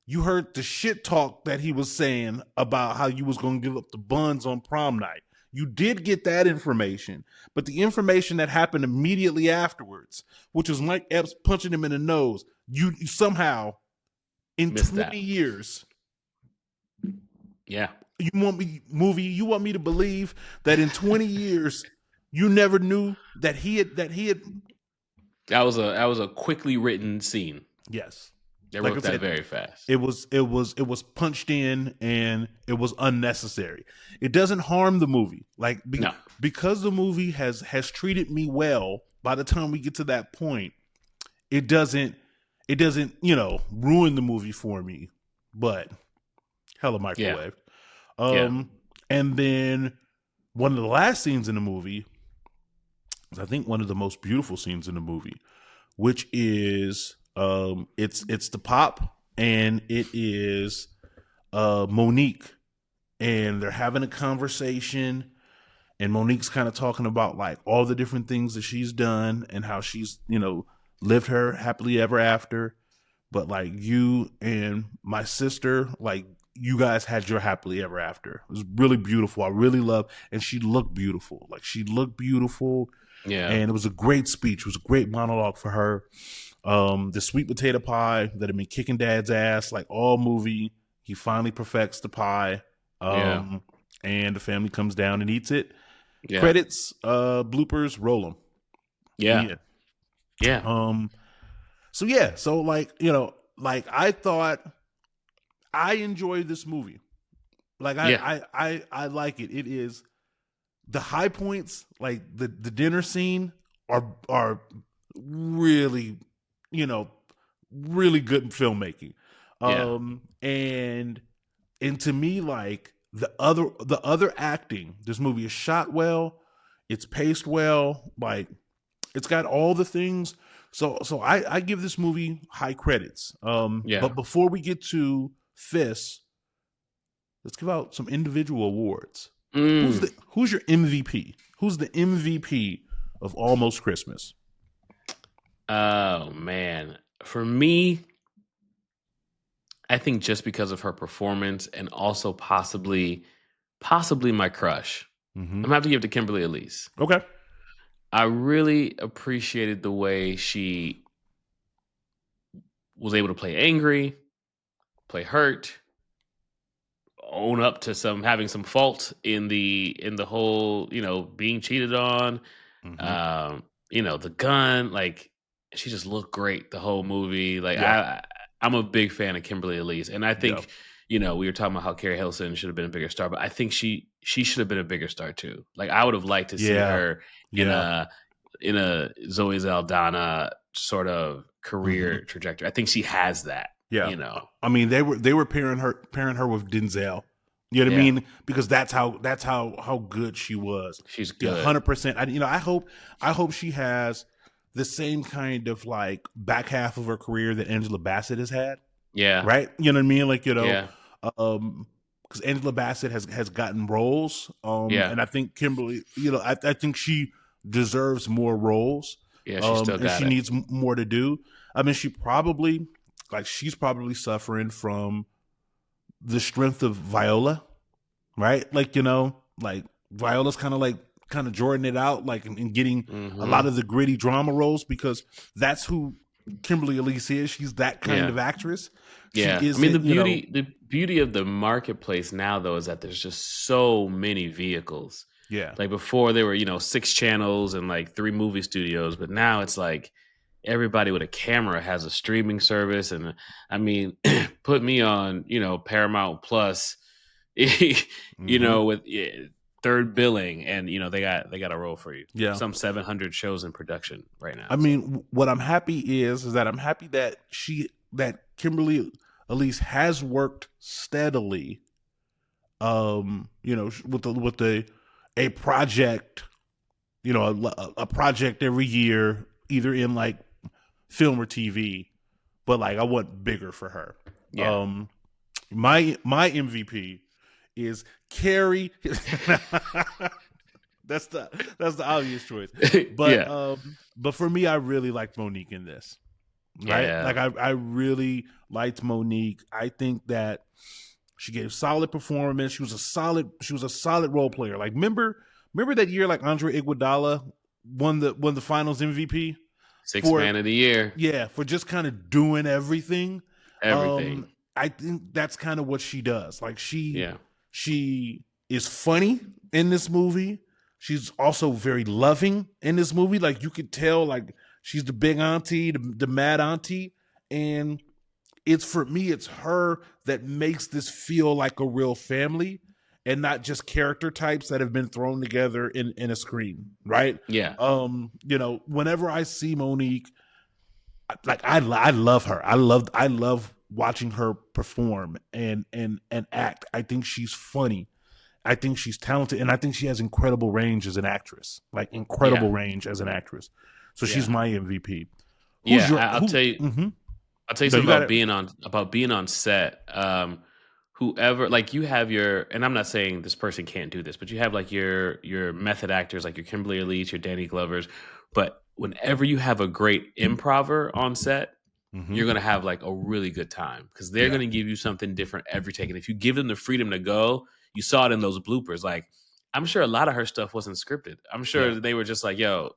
the shit talk that he was saying about how you was going to give up the buns on prom night. You did get that information, but the information that happened immediately afterwards, which was Mike Epps punching him in the nose, you somehow in missed 20 that. years. Yeah. You want me to believe that in 20 years you never knew that he had That was a quickly written scene. Yes. They Like I wrote that said, very fast. it was punched in and it was unnecessary. It doesn't harm the movie. Like No. because the movie has treated me well, by the time we get to that point, it doesn't ruin the movie for me. But hella microwave. Yeah. And then one of the last scenes in the movie is, I think, one of the most beautiful scenes in the movie, which is it's the pop, and it is Monique, and they're having a conversation, and Monique's kind of talking about like all the different things that she's done and how she's lived her happily ever after, but like you and my sister, like you guys had your happily ever after. It was really beautiful. I really love, and she looked beautiful. Like she looked beautiful. Yeah. And it was a great speech. It was a great monologue for her. The sweet potato pie that had been kicking Dad's ass like all movie. He finally perfects the pie. And the family comes down and eats it. Yeah. Credits, bloopers, roll them. Yeah. So yeah, so like I thought I enjoyed this movie. Like I like it. It is the high points, like the dinner scene are really, really good filmmaking. And to me, like the other acting, this movie is shot well, it's paced well, like it's got all the things. So I give this movie high credits. But before we get to Fist, let's give out some individual awards. Who's your MVP? Who's the MVP of Almost Christmas? Oh man, for me, I think just because of her performance and also possibly my crush, I'm gonna have to give it to Kimberly Elise. Okay. I really appreciated the way she was able to play angry, play hurt, own up to having some fault in the whole, being cheated on, the gun. Like she just looked great the whole movie. Like I'm a big fan of Kimberly Elise, and I think we were talking about how Carrie Hilson should have been a bigger star, but I think she should have been a bigger star too. Like I would have liked to see her in a Zoe Saldana sort of career trajectory. I think she has that. Yeah. I mean, they were pairing her with Denzel. You know what I mean? Because that's how good she was. She's good. 100%. I hope she has the same kind of like back half of her career that Angela Bassett has had. Yeah. Right? You know what I mean? Like, because Angela Bassett has gotten roles. And I think Kimberly, I think she deserves more roles. Yeah, she still got she needs more to do. I mean, she's probably suffering from the strength of Viola, right? Like, like Viola's kind of Jordan it out, like, and getting a lot of the gritty drama roles, because that's who Kimberly Elise is. She's that kind of actress. Yeah. I mean, the beauty of the marketplace now, though, is that there's just so many vehicles. Yeah. Like before there were, 6 channels and like 3 movie studios, but now it's like everybody with a camera has a streaming service. And I mean, put me on, Paramount Plus, with third billing, and they got a role for you. Yeah. Some 700 shows in production right now. I mean, what I'm happy is that I'm happy that Kimberly Elise has worked steadily, with a project, a project every year, either in like film or TV, but like I want bigger for her. Yeah. My MVP is Keri. That's the obvious choice. But but for me, I really liked Monique in this. Right? Yeah. Like I really liked Monique. I think that she gave solid performance. She was a solid role player. Like remember that year, like Andre Iguodala won the finals MVP? Sixth man of the year. Yeah, for just kind of doing everything. Everything. I think that's kind of what she does. Like she is funny in this movie. She's also very loving in this movie. Like you could tell, like She's the big auntie, the mad auntie, and it's for me, it's her that makes this feel like a real family and not just character types that have been thrown together in a screen, right? Yeah. Whenever I see Monique, like I love her. I love watching her perform and act. I think she's funny. I think she's talented, and I think she has incredible range as an actress. Like incredible range as an actress. So she's my MVP. I'll tell you. Mm-hmm. I'll tell you something about being on set. Whoever, like, you have your, and I'm not saying this person can't do this, but you have like your method actors, like your Kimberly Elise, your Danny Glovers. But whenever you have a great improver on set, you're gonna have like a really good time because they're gonna give you something different every take. And if you give them the freedom to go, you saw it in those bloopers. Like, I'm sure a lot of her stuff wasn't scripted. I'm sure they were just like, "Yo,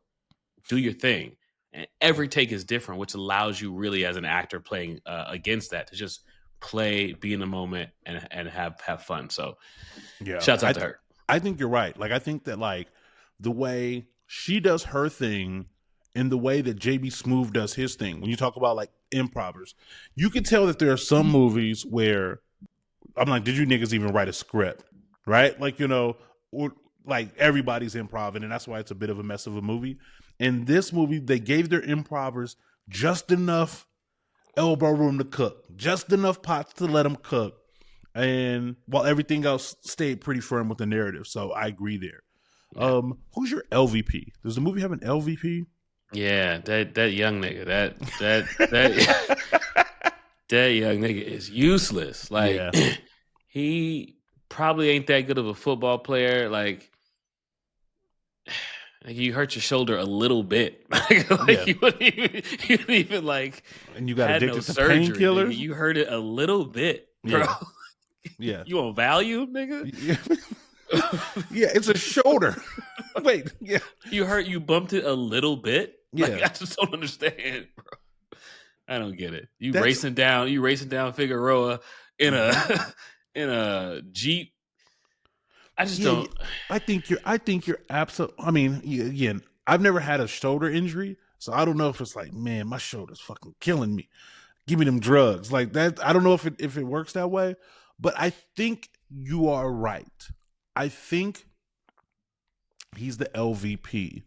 do your thing." And every take is different, which allows you really, as an actor playing against that, to just play, be in the moment, and have fun. So, shouts out to her. I think you're right. Like, I think that like the way she does her thing and the way that JB Smoove does his thing. When you talk about like improvers, you can tell that there are some movies where I'm like, did you niggas even write a script? Right? Like, or like everybody's improving, and that's why it's a bit of a mess of a movie. In this movie, they gave their improvers just enough elbow room to cook, just enough pots to let them cook, and while everything else stayed pretty firm with the narrative. So I agree there. Yeah. Who's your LVP? Does the movie have an LVP? Yeah, that young nigga, that that young nigga is useless. Like, he probably ain't that good of a football player. Like you hurt your shoulder a little bit. You wouldn't even like. And you got addicted to painkillers. You hurt it a little bit, bro. Yeah. You on value, nigga? Yeah, it's a shoulder. Wait, yeah. You bumped it a little bit? Yeah. Like, I just don't understand, bro. I don't get it. You racing down Figueroa in a Jeep. I just don't. I think you're absolutely. I mean, again, I've never had a shoulder injury, so I don't know if it's like, man, my shoulder's fucking killing me. Give me them drugs like that. I don't know if it works that way, but I think you are right. I think he's the LVP.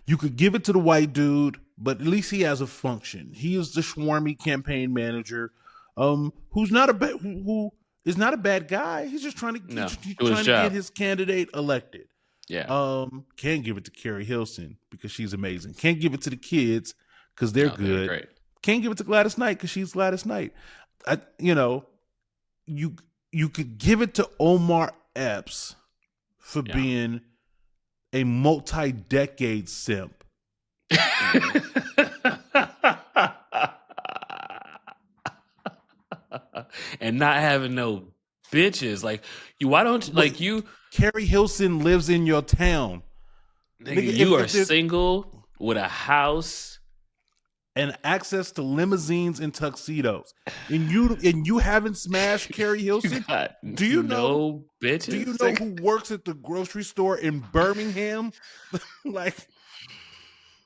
You could give it to the white dude, but at least he has a function. He is the swarmy campaign manager, who's not who is not a bad guy. He's just trying to get his candidate elected. Yeah. Can't give it to Carrie Hilson because she's amazing. Can't give it to the kids because they're good. They're great. Can't give it to Gladys Knight because she's Gladys Knight. You could give it to Omar Epps for being a multi-decade simp. And not having no bitches. Like, why don't you, like, you... Carrie Hilson lives in your town. Nigga, you are single with a house and access to limousines and tuxedos. And you haven't smashed Carrie Hilson? Do you know bitches? Do you know who works at the grocery store in Birmingham? Like,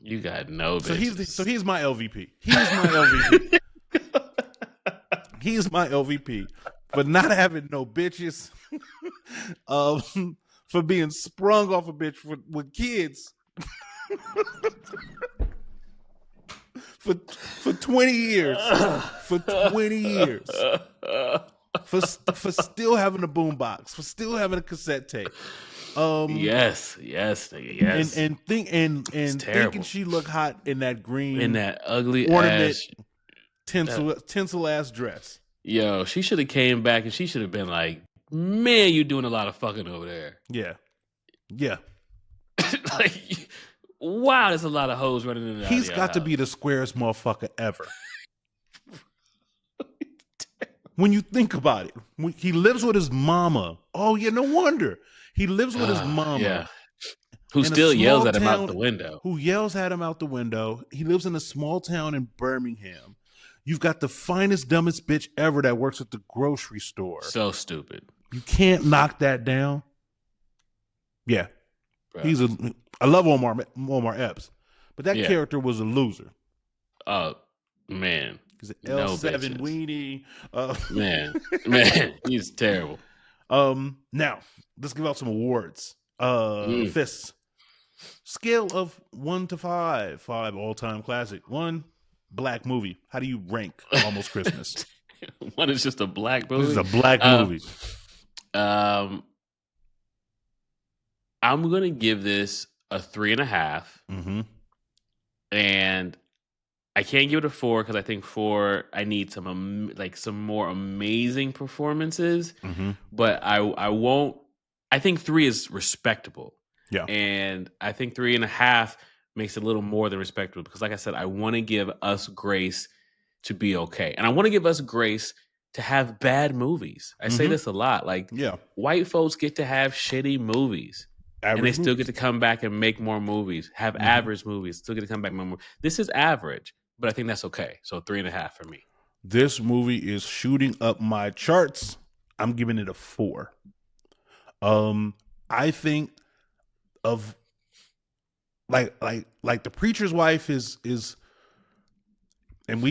you got no bitches. So he's my LVP. He's my LVP. He's my LVP for not having no bitches, for being sprung off a bitch with kids, for 20 years, for still having a boombox, for still having a cassette tape. Yes, nigga, yes. And thinking she looked hot in that green, in that ugly ornament. Tinsel ass dress. Yo, she should have came back and she should have been like, man, you doing a lot of fucking over there. Yeah. Like, wow, there's a lot of hoes running in there. He's got to be the squarest motherfucker ever. When you think about it, he lives with his mama. Oh yeah, no wonder. He lives with his mama. Yeah. Who still yells at him out the window. Who yells at him out the window. He lives in a small town in Birmingham. You've got the finest, dumbest bitch ever that works at the grocery store. So stupid. You can't knock that down. Yeah. Bro. I love Omar Epps, but that character was a loser. Man, He's an L7 weenie. Man, he's terrible. Now let's give out some awards. Fists. Scale of 1 to 5. 5 all-time classic. 1 black movie. How do you rank Almost Christmas? 1 is just a black movie. This is a black movie. I'm gonna give this a 3.5. Mm-hmm. And I can't give it a 4 because I think 4 I need some more amazing performances. Mm-hmm. But I won't. I think 3 is respectable. Yeah, and I think 3.5 makes it a little more than respectable because, like I said, I want to give us grace to be okay, and I want to give us grace to have bad movies. I say this a lot. Like, white folks get to have shitty movies. And they still get to come back and make more movies, have average movies, still get to come back and make more. This is average, but I think that's okay. So 3.5 for me. This movie is shooting up my charts. I'm giving it a 4. I think of like The Preacher's Wife is, and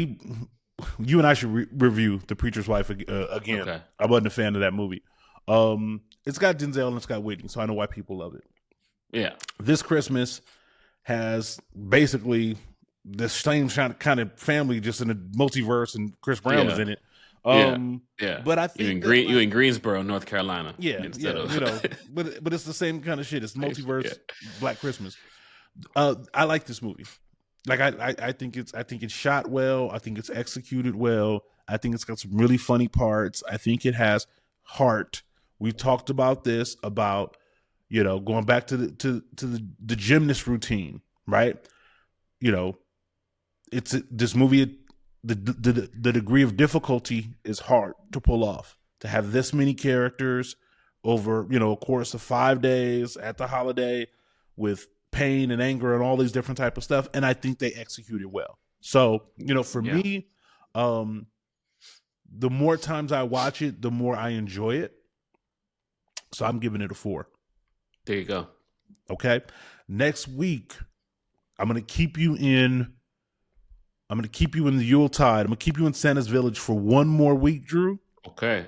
you and I should review The Preacher's Wife again. Okay. I wasn't a fan of that movie. It's got Denzel and it's got Whitney, so I know why people love it. Yeah. This Christmas has basically the same kind of family, just in a multiverse, and Chris Brown is in it. But I think you in Greensboro, North Carolina. But it's the same kind of shit. It's multiverse Black Christmas. I like this movie. Like I think it's shot well. I think it's executed well. I think it's got some really funny parts. I think it has heart. We've talked about this, about, going back to the gymnast routine, right? It's this movie. The degree of difficulty is hard to pull off. To have this many characters over, a course of 5 days at the holiday, with pain and anger and all these different type of stuff, and I think they executed well. So, for me, the more times I watch it, the more I enjoy it. So I'm giving it a 4. There you go. Okay. Next week, I'm going to keep you in the Yuletide. I'm going to keep you in Santa's Village for one more week, Drew. Okay.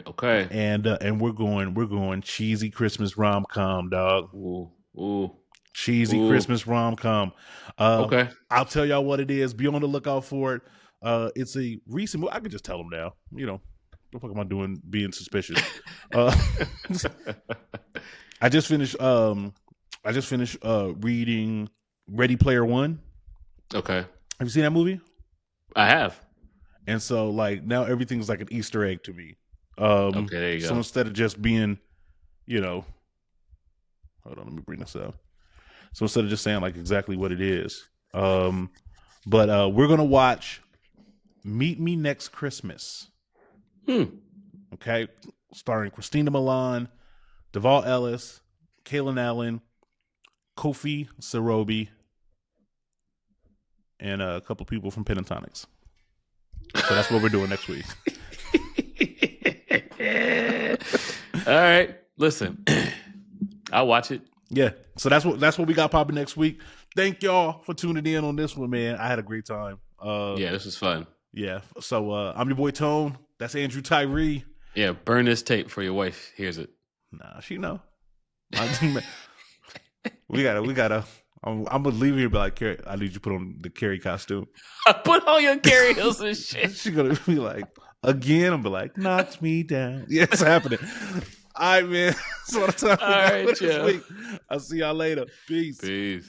And we're going cheesy Christmas rom-com, dog. Ooh. Cheesy Christmas rom-com. Okay. I'll tell y'all what it is. Be on the lookout for it. It's a recent movie. I can just tell them now. What the fuck am I doing being suspicious? I just finished reading Ready Player One. Okay. Have you seen that movie? I have. And so now everything's like an Easter egg to me. Okay, there you go. So instead of just being, hold on, let me bring this up. So instead of just saying exactly what it is, but we're gonna watch Meet Me Next Christmas. Okay, starring Christina Milian, Duvall Ellis, Kaylin Allen, Kofi Sarobi, and a couple people from Pentatonics. So that's what we're doing next week. All right, listen, I'll watch it. Yeah, so that's what we got popping next week. Thank y'all for tuning in on this one, man. I had a great time. This was fun. Yeah, so I'm your boy Tone. That's Andrew Tyree. Yeah, burn this tape before your wife hears it. Nah, she know. we gotta. I'm gonna leave here and be like, Keri, I need you to put on the Keri costume. Put on your Carrie Hilson shit. She's gonna be like, again. I'm be like, knocks me down. Yeah, it's happening. All right, man. That's what I'm talking about this week. I'll see y'all later. Peace.